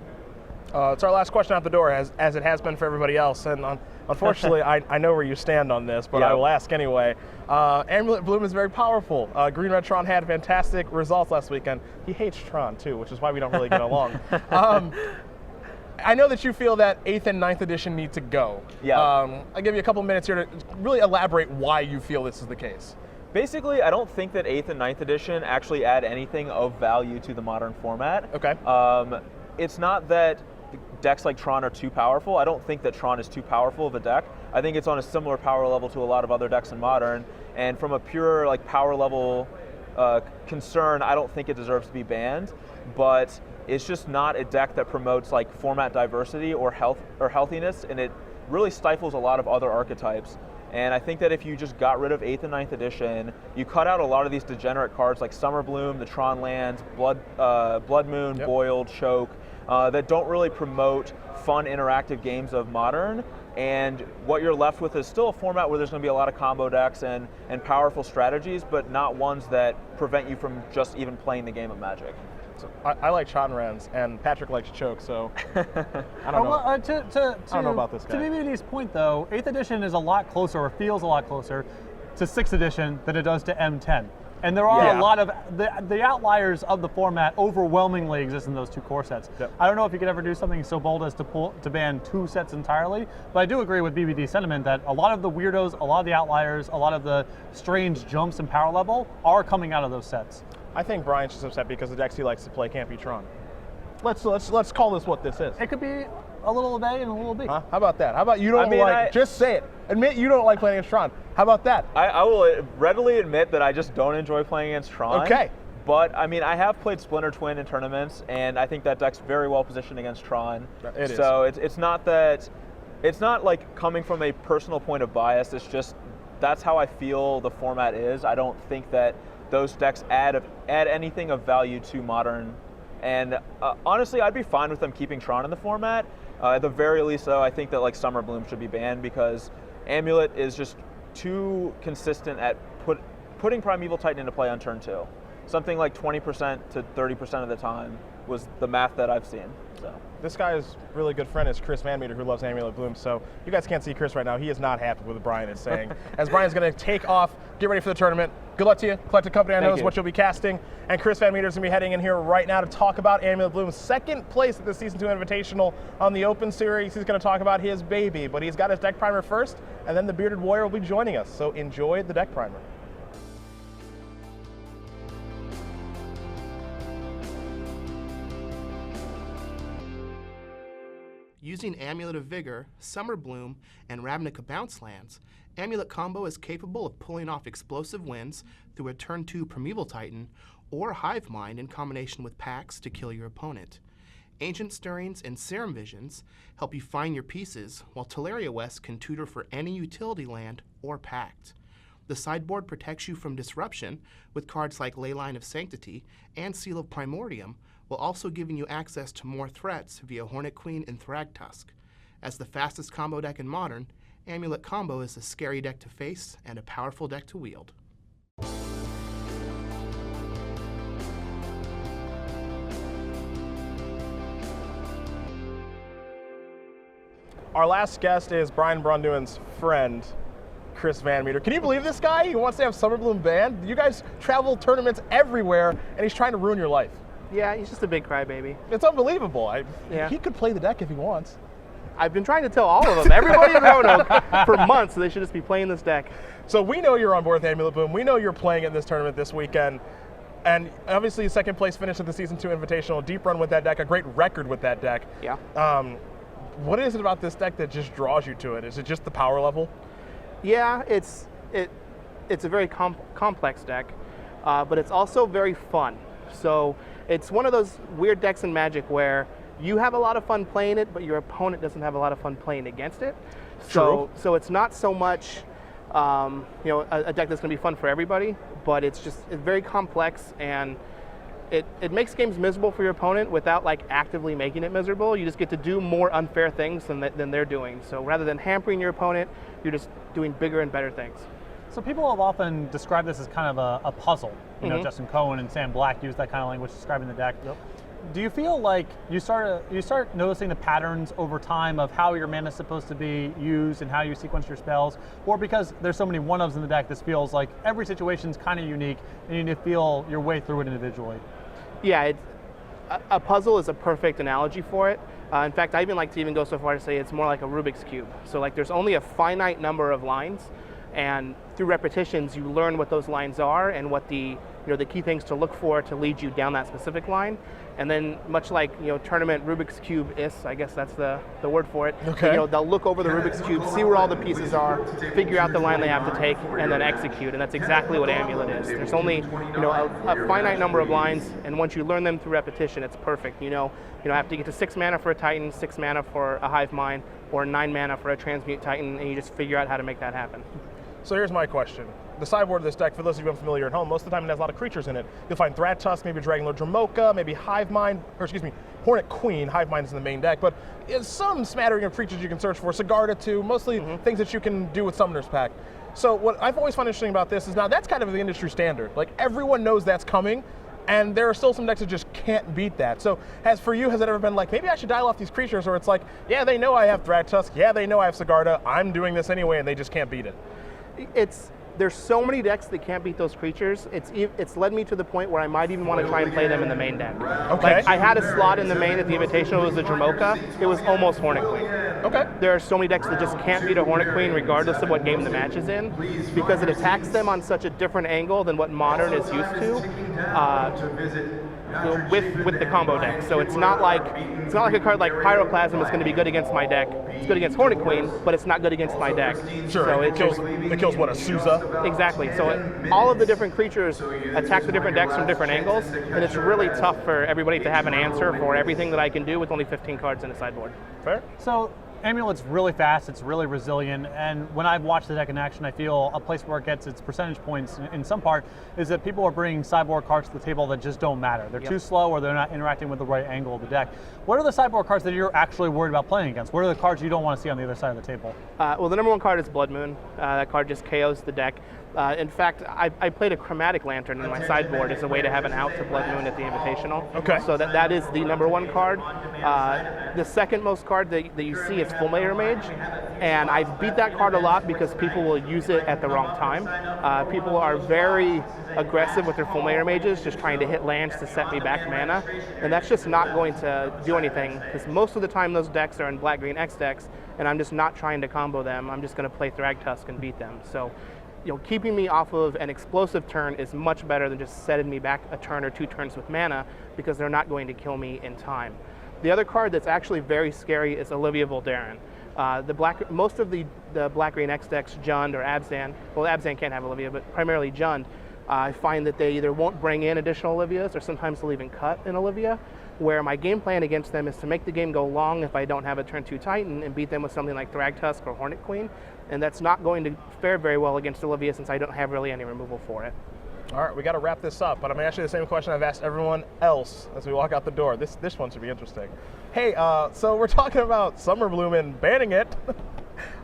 It's our last question out the door, as it has been for everybody else. And unfortunately, I know where you stand on this, but I will ask anyway. Amulet Bloom is very powerful. Green Red Tron had fantastic results last weekend. He hates Tron, too, which is why we don't really get along. I know that you feel that 8th and 9th edition need to go. Yeah. I'll give you a couple minutes here to really elaborate why you feel this is the case. Basically, I don't think that 8th and 9th edition actually add anything of value to the modern format. Okay. It's not that decks like Tron are too powerful. I don't think that Tron is too powerful of a deck. I think it's on a similar power level to a lot of other decks in Modern, and from a pure like power level concern, I don't think it deserves to be banned, but it's just not a deck that promotes like format diversity or healthiness, and it really stifles a lot of other archetypes. And I think that if you just got rid of 8th and 9th edition, you cut out a lot of these degenerate cards like Summer Bloom, the Tron Lands, Blood Moon, Boiled, Choke, that don't really promote fun interactive games of Modern. And what you're left with is still a format where there's going to be a lot of combo decks and powerful strategies, but not ones that prevent you from just even playing the game of Magic. So I like Tron Lands, and Patrick likes Choke, so I don't know. I don't know about this guy. To BBD's point, though, 8th edition is a lot closer, or feels a lot closer, to 6th edition than it does to M10. And there are a lot of, the outliers of the format overwhelmingly exist in those two core sets. Yep. I don't know if you could ever do something so bold as to ban 2 sets entirely, but I do agree with BBD's sentiment that a lot of the weirdos, a lot of the outliers, a lot of the strange jumps in power level are coming out of those sets. I think Brian's just upset because the decks he likes to play can't be Tron. Let's call this what this is. It could be a little of A and a little B. Huh? How about that? How about you don't just say it. Admit you don't like playing against Tron. How about that? I will readily admit that I just don't enjoy playing against Tron. Okay. But I mean, I have played Splinter Twin in tournaments, and I think that deck's very well positioned against Tron. It is. So it's not like coming from a personal point of bias. It's just that's how I feel the format is. I don't think that those decks add anything of value to Modern. And honestly, I'd be fine with them keeping Tron in the format. At the very least, though, I think that like Summer Bloom should be banned because Amulet is just too consistent at putting Primeval Titan into play on turn 2. Something like 20% to 30% of the time was the math that I've seen. So this guy's really good friend is Chris Van Meter, who loves Amulet Bloom. So you guys can't see Chris right now. He is not happy with what Brian is saying. As Brian's going to take off, get ready for the tournament. Good luck to you. Collective Company, I know, is what you'll be casting. And Chris Van Meter is going to be heading in here right now to talk about Amulet Bloom's second place at the Season 2 Invitational on the Open Series. He's going to talk about his baby, but he's got his deck primer first, and then the Bearded Warrior will be joining us. So enjoy the deck primer. Using Amulet of Vigor, Summer Bloom, and Ravnica Bounce lands, Amulet Combo is capable of pulling off explosive wins through a turn 2 Primeval Titan or Hive Mind in combination with Pax to kill your opponent. Ancient Stirrings and Serum Visions help you find your pieces, while Teleria West can tutor for any utility land or Pact. The sideboard protects you from disruption with cards like Leyline of Sanctity and Seal of Primordium, while also giving you access to more threats via Hornet Queen and Thragtusk. As the fastest combo deck in Modern, Amulet Combo is a scary deck to face and a powerful deck to wield. Our last guest is Brian Brunduin's friend, Chris Van Meter. Can you believe this guy? He wants to have Summer Bloom banned. You guys travel tournaments everywhere, and he's trying to ruin your life. Yeah, he's just a big crybaby. It's unbelievable. He could play the deck if he wants. I've been trying to tell all of them, everybody in Roanoke, for months, they should just be playing this deck. So we know you're on board with Amulet Bloom. We know you're playing in this tournament this weekend. And obviously, second place finish at the Season 2 Invitational, deep run with that deck, a great record with that deck. Yeah. What is it about this deck that just draws you to it? Is it just the power level? Yeah, it's a very complex deck, but it's also very fun. So it's one of those weird decks in Magic where you have a lot of fun playing it, but your opponent doesn't have a lot of fun playing against it. So it's not so much a deck that's going to be fun for everybody, but it's very complex, and it makes games miserable for your opponent without like actively making it miserable. You just get to do more unfair things than they're doing. So rather than hampering your opponent, you're just doing bigger and better things. So people have often described this as kind of a puzzle. You know, Justin Cohen and Sam Black use that kind of language describing the deck. Yep. Do you feel like you start noticing the patterns over time of how your mana is supposed to be used and how you sequence your spells, or because there's so many one-ofs in the deck, this feels like every situation's kind of unique and you need to feel your way through it individually? Yeah, a puzzle is a perfect analogy for it. In fact, I even like to go so far to say it's more like a Rubik's Cube. So like there's only a finite number of lines, and through repetitions you learn what those lines are and what the the key things to look for to lead you down that specific line. And then much like, tournament Rubik's Cube is, I guess that's the word for it. Okay. They'll look over the Rubik's Cube, see where all the pieces are, figure out the line they have to take, and then execute. And that's exactly what Amulet is. There's only, a finite number of lines, and once you learn them through repetition, it's perfect. You have to get to 6 mana for a Titan, 6 mana for a Hive Mind, or 9 mana for a Transmute Titan, and you just figure out how to make that happen. So here's my question. The sideboard of this deck, for those of you unfamiliar at home, most of the time it has a lot of creatures in it. You'll find Thrat Tusk, maybe Dragonlord Dromoka, maybe Hornet Queen. Hive Mind is in the main deck, but it's some smattering of creatures you can search for. Sigarda too, mostly things that you can do with Summoner's Pact. So what I've always found interesting about this is now that's kind of the industry standard. Like everyone knows that's coming, and there are still some decks that just can't beat that. So has it ever been like, maybe I should dial off these creatures, or it's like, yeah, they know I have Thrat Tusk, yeah, they know I have Sigarda, I'm doing this anyway, and they just can't beat it? There's so many decks that can't beat those creatures. It's led me to the point where I might even want to try and play them in the main deck. Okay. Like I had a slot in the main at the Invitational. It was a Dromoka. It was almost Hornet Queen. Okay. There are so many decks that just can't beat a Hornet Queen regardless of what game the match is in, because it attacks them on such a different angle than what Modern is used to. With the combo deck. So it's not like a card like Pyroclasm is going to be good against my deck. It's good against Hornet Queen, but it's not good against my deck. Sure. So it kills what, a Sousa? Exactly. So all of the different creatures attack the different decks from different angles, and it's really tough for everybody to have an answer for everything that I can do with only 15 cards in a sideboard. Fair. So Amulet's really fast, it's really resilient, and when I've watched the deck in action, I feel a place where it gets its percentage points in some part is that people are bringing sideboard cards to the table that just don't matter. They're too slow, or they're not interacting with the right angle of the deck. What are the sideboard cards that you're actually worried about playing against? What are the cards you don't want to see on the other side of the table? Well, the number one card is Blood Moon. That card just KOs the deck. In fact, I played a Chromatic Lantern in my sideboard as a way to have an out to Blood Moon at the Invitational. Okay. So that is the number one card. The second most card that you see is Fulminator Mage, and I've beat that card a lot because people will use it at the wrong time. People are very aggressive with their Fulminator Mages, just trying to hit lands to set me back mana, and that's just not going to do anything, because most of the time those decks are in Black-Green X decks, and I'm just not trying to combo them. I'm just going to play Thragtusk and beat them. So, keeping me off of an explosive turn is much better than just setting me back a turn or 2 turns with mana, because they're not going to kill me in time. The other card that's actually very scary is Olivia Voldaren. Most of the Black-Green X decks, Jund or Abzan, well, Abzan can't have Olivia, but primarily Jund, I find that they either won't bring in additional Olivias, or sometimes they'll even cut an Olivia, where my game plan against them is to make the game go long if I don't have a turn 2 Titan, and beat them with something like Thragtusk or Hornet Queen, and that's not going to fare very well against Olivia since I don't have really any removal for it. All right, we got to wrap this up, but I'm actually the same question I've asked everyone else as we walk out the door. This one should be interesting. Hey, so we're talking about Summer Bloom and banning it.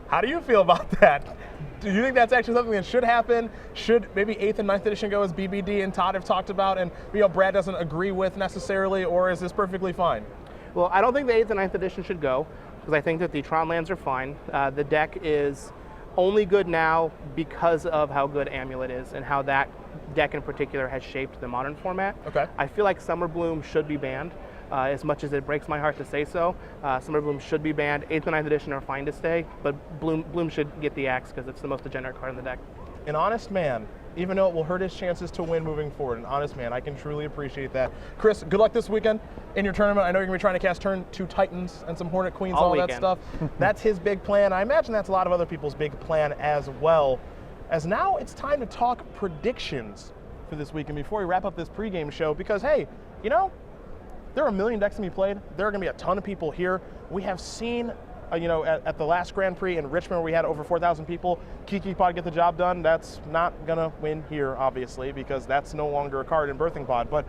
How do you feel about that? Do you think that's actually something that should happen? Should maybe 8th and 9th edition go as BBD and Todd have talked about, and Brad doesn't agree with necessarily, or is this perfectly fine? Well, I don't think the 8th and 9th edition should go, because I think that the Tron lands are fine. The deck is only good now because of how good Amulet is and how that deck in particular has shaped the Modern format. Okay. I feel like Summer Bloom should be banned. As much as it breaks my heart to say so, Summer Bloom should be banned. 8th and 9th edition are fine to stay, but Bloom should get the axe because it's the most degenerate card in the deck. An honest man, even though it will hurt his chances to win moving forward, an honest man. I can truly appreciate that. Chris, good luck this weekend in your tournament. I know you're going to be trying to cast turn 2 Titans and some Hornet Queens, all that stuff. That's his big plan. I imagine that's a lot of other people's big plan as well. As now it's time to talk predictions for this weekend before we wrap up this pregame show, because hey, there are a million decks to be played. There are going to be a ton of people here. We have seen, at the last Grand Prix in Richmond where we had over 4,000 people, Kiki Pod get the job done. That's not going to win here, obviously, because that's no longer a card in Birthing Pod. But,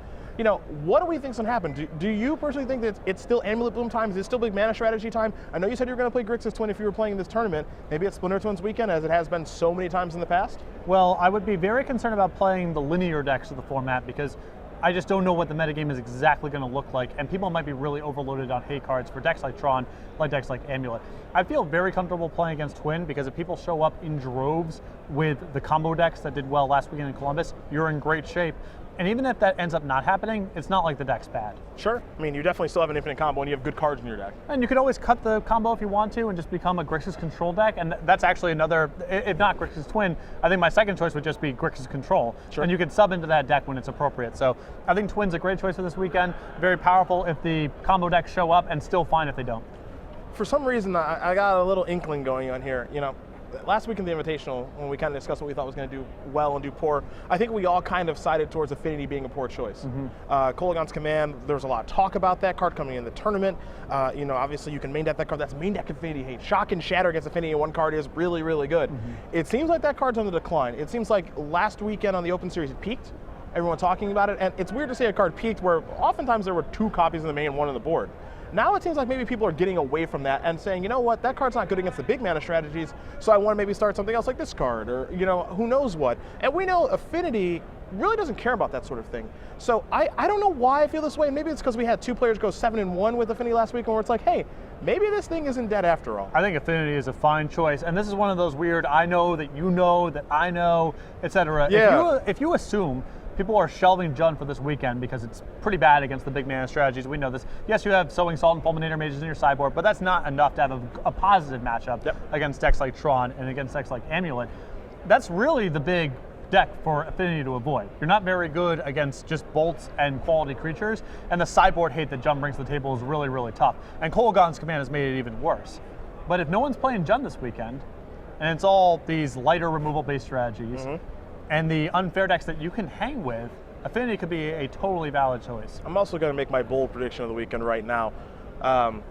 what do we think is going to happen? Do you personally think that it's still Amulet Bloom time? Is it still big mana strategy time? I know you said you were going to play Grixis Twin if you were playing in this tournament. Maybe it's Splinter Twins weekend, as it has been so many times in the past? Well, I would be very concerned about playing the linear decks of the format, because I just don't know what the metagame is exactly going to look like, and people might be really overloaded on hate cards for decks like Tron, like decks like Amulet. I feel very comfortable playing against Twin, because if people show up in droves with the combo decks that did well last weekend in Columbus, you're in great shape. And even if that ends up not happening, it's not like the deck's bad. Sure. I mean, you definitely still have an infinite combo and you have good cards in your deck. And you could always cut the combo if you want to and just become a Grixis control deck. And that's actually another, if not Grixis Twin, I think my second choice would just be Grixis Control. Sure. And you could sub into that deck when it's appropriate. So I think Twin's a great choice for this weekend. Very powerful if the combo decks show up, and still fine if they don't. For some reason, I got a little inkling going on here. You know, last week in the Invitational, when we kind of discussed what we thought was going to do well and do poor, I think we all kind of sided towards Affinity being a poor choice. Kolaghan's Command, there was a lot of talk about that card coming in the tournament. You know, obviously you can main deck that card. That's main deck Affinity hate. Shock and Shatter against Affinity in one card is really, really good. It seems like that card's on the decline. It seems like last weekend on the Open Series it peaked. Everyone talking about it, and it's weird to see a card peaked where oftentimes there were 2 copies in the main and 1 on the board. Now it seems like maybe people are getting away from that and saying, you know what, that card's not good against the big mana strategies, so I want to maybe start something else like this card, or, you know, who knows what. And we know Affinity really doesn't care about that sort of thing. So I don't know why I feel this way. Maybe it's because we had 2 players go 7-1 with Affinity last week, and where it's like, hey, maybe this thing isn't dead after all. I think Affinity is a fine choice, and this is one of those weird, I know that you know that I know, etc. Yeah. If you assume people are shelving Jund for this weekend because it's pretty bad against the big mana strategies. We know this. Yes, you have Sowing Salt and Fulminator Mages in your sideboard, but that's not enough to have a positive matchup against decks like Tron and against decks like Amulet. That's really the big deck for Affinity to avoid. You're not very good against just bolts and quality creatures, and the sideboard hate that Jund brings to the table is really, really tough. And Kolaghan's Command has made it even worse. But if no one's playing Jund this weekend, and it's all these lighter removal-based strategies, and the unfair decks that you can hang with, Affinity could be a totally valid choice. I'm also going to make my bold prediction of the weekend right now.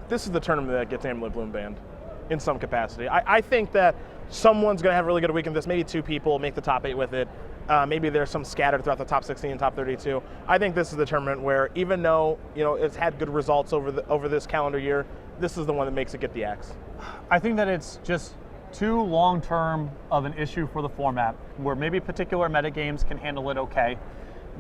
This is the tournament that gets Amulet Bloom banned in some capacity. I think that someone's going to have a really good weekend. This maybe 2 people make the top 8 with it. Maybe there's some scattered throughout the top 16 and top 32. I think this is the tournament where, even though it's had good results over this calendar year, this is the one that makes it get the X. I think that it's just too long-term of an issue for the format, where maybe particular metagames can handle it okay.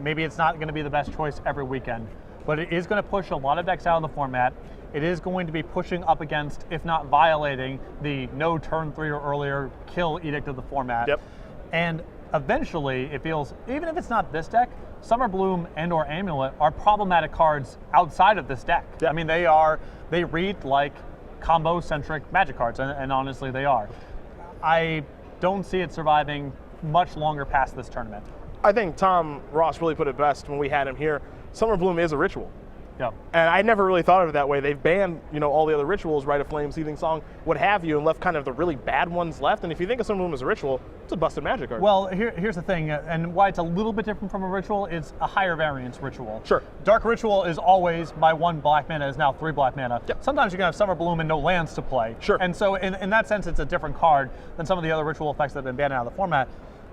Maybe it's not going to be the best choice every weekend, but it is going to push a lot of decks out of the format. It is going to be pushing up against, if not violating, the no turn 3 or earlier kill edict of the format. And eventually, it feels, even if it's not this deck, Summer Bloom and or Amulet are problematic cards outside of this deck. I mean, they read like combo-centric Magic cards, and honestly they are. I don't see it surviving much longer past this tournament. I think Tom Ross really put it best when we had him here. Summer Bloom is a ritual. And I never really thought of it that way. They've banned, all the other rituals, Rite of Flame, Seething Song, what have you, and left kind of the really bad ones left. And if you think of Summer Bloom as a ritual, it's a busted Magic card. Well, here's the thing, and why it's a little bit different from a ritual, it's a higher variance ritual. Sure. Dark Ritual is always, by 1 black mana, is now 3 black mana. Sometimes you can have Summer Bloom and no lands to play. Sure. And so in that sense, it's a different card than some of the other ritual effects that have been banned out of the format.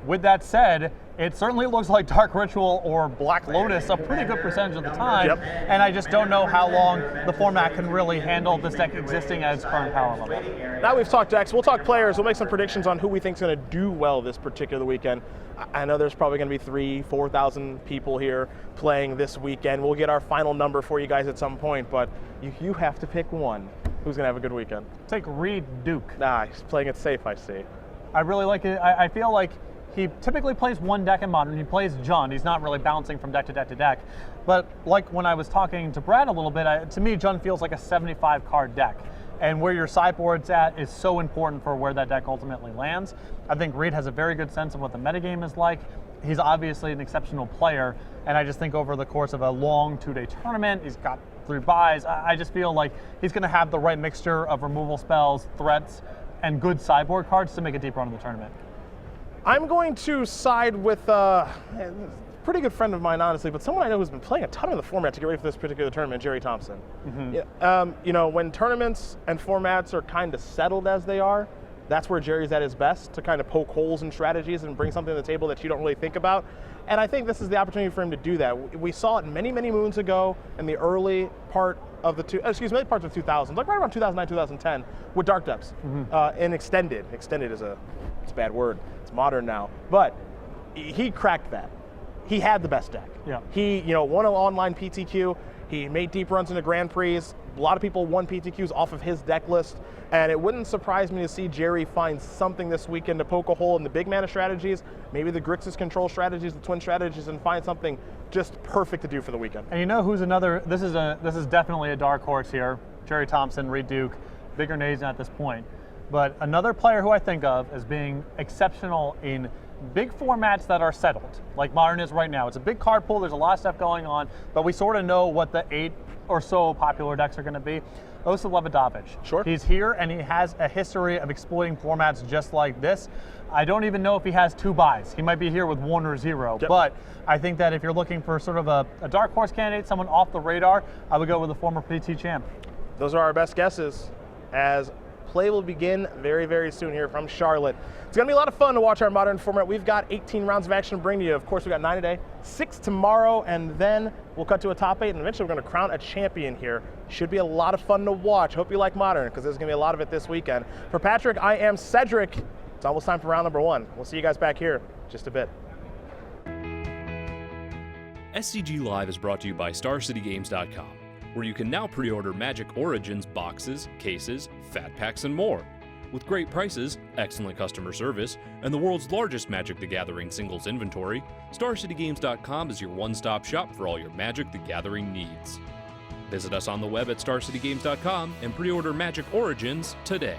With that said, it certainly looks like Dark Ritual or Black Lotus a pretty good percentage of the time, and I just don't know how long the format can really handle this deck existing at its current power level. Now we've talked decks, we'll talk players, we'll make some predictions on who we think is going to do well this particular weekend. I know there's probably going to be 3,000 to 4,000 people here playing this weekend. We'll get our final number for you guys at some point, but you have to pick one. Who's going to have a good weekend? Take Reed Duke. Nah, he's playing it safe, I see. I really like it. I feel like he typically plays one deck in Modern. He plays Jund. He's not really bouncing from deck to deck to deck. But like when I was talking to Brad a little bit, to me, Jund feels like a 75-card deck. And where your sideboard's at is so important for where that deck ultimately lands. I think Reed has a very good sense of what the metagame is like. He's obviously an exceptional player. And I just think over the course of a long 2-day tournament, he's got 3 buys. I just feel like he's going to have the right mixture of removal spells, threats, and good sideboard cards to make a deep run in the tournament. I'm going to side with a pretty good friend of mine, honestly, but someone I know who's been playing a ton of the format to get ready for this particular tournament, Jerry Thompson. When tournaments and formats are kind of settled as they are, that's where Jerry's at his best, to kind of poke holes in strategies and bring something to the table that you don't really think about. And I think this is the opportunity for him to do that. We saw it many, many moons ago in the early part of the many parts of 2000s, like right around 2009, 2010, with Dark Depths. And Extended. Extended is it's a bad word. It's modern now. But he cracked that. He had the best deck. He, won an online PTQ. He made deep runs into Grand Prix. A lot of people won PTQs off of his deck list, and it wouldn't surprise me to see Jerry find something this weekend to poke a hole in the big mana strategies, maybe the Grixis control strategies, the twin strategies, and find something just perfect to do for the weekend. And you know who's another? This is definitely a dark horse here. Jerry Thompson, Reed Duke, bigger names at this point. But another player who I think of as being exceptional in big formats that are settled, like Modern is right now. It's a big card pool, there's a lot of stuff going on, but we sort of know what the 8 or so popular decks are going to be. Osa Levidovic. Sure. He's here and he has a history of exploiting formats just like this. I don't even know if he has 2 buys. He might be here with 1 or 0, but I think that if you're looking for sort of a dark horse candidate, someone off the radar, I would go with the former PT champ. Those are our best guesses as play will begin very, very soon here from Charlotte. It's going to be a lot of fun to watch our Modern format. We've got 18 rounds of action to bring to you. Of course, we've got 9 today, 6 tomorrow, and then we'll cut to a top 8, and eventually we're going to crown a champion here. Should be a lot of fun to watch. Hope you like Modern, because there's going to be a lot of it this weekend. For Patrick, I am Cedric. It's almost time for round number 1. We'll see you guys back here in just a bit. SCG Live is brought to you by StarCityGames.com, where you can now pre-order Magic Origins boxes, cases, fat packs, and more. With great prices, excellent customer service, and the world's largest Magic the Gathering singles inventory, StarCityGames.com is your one-stop shop for all your Magic the Gathering needs. Visit us on the web at StarCityGames.com and pre-order Magic Origins today.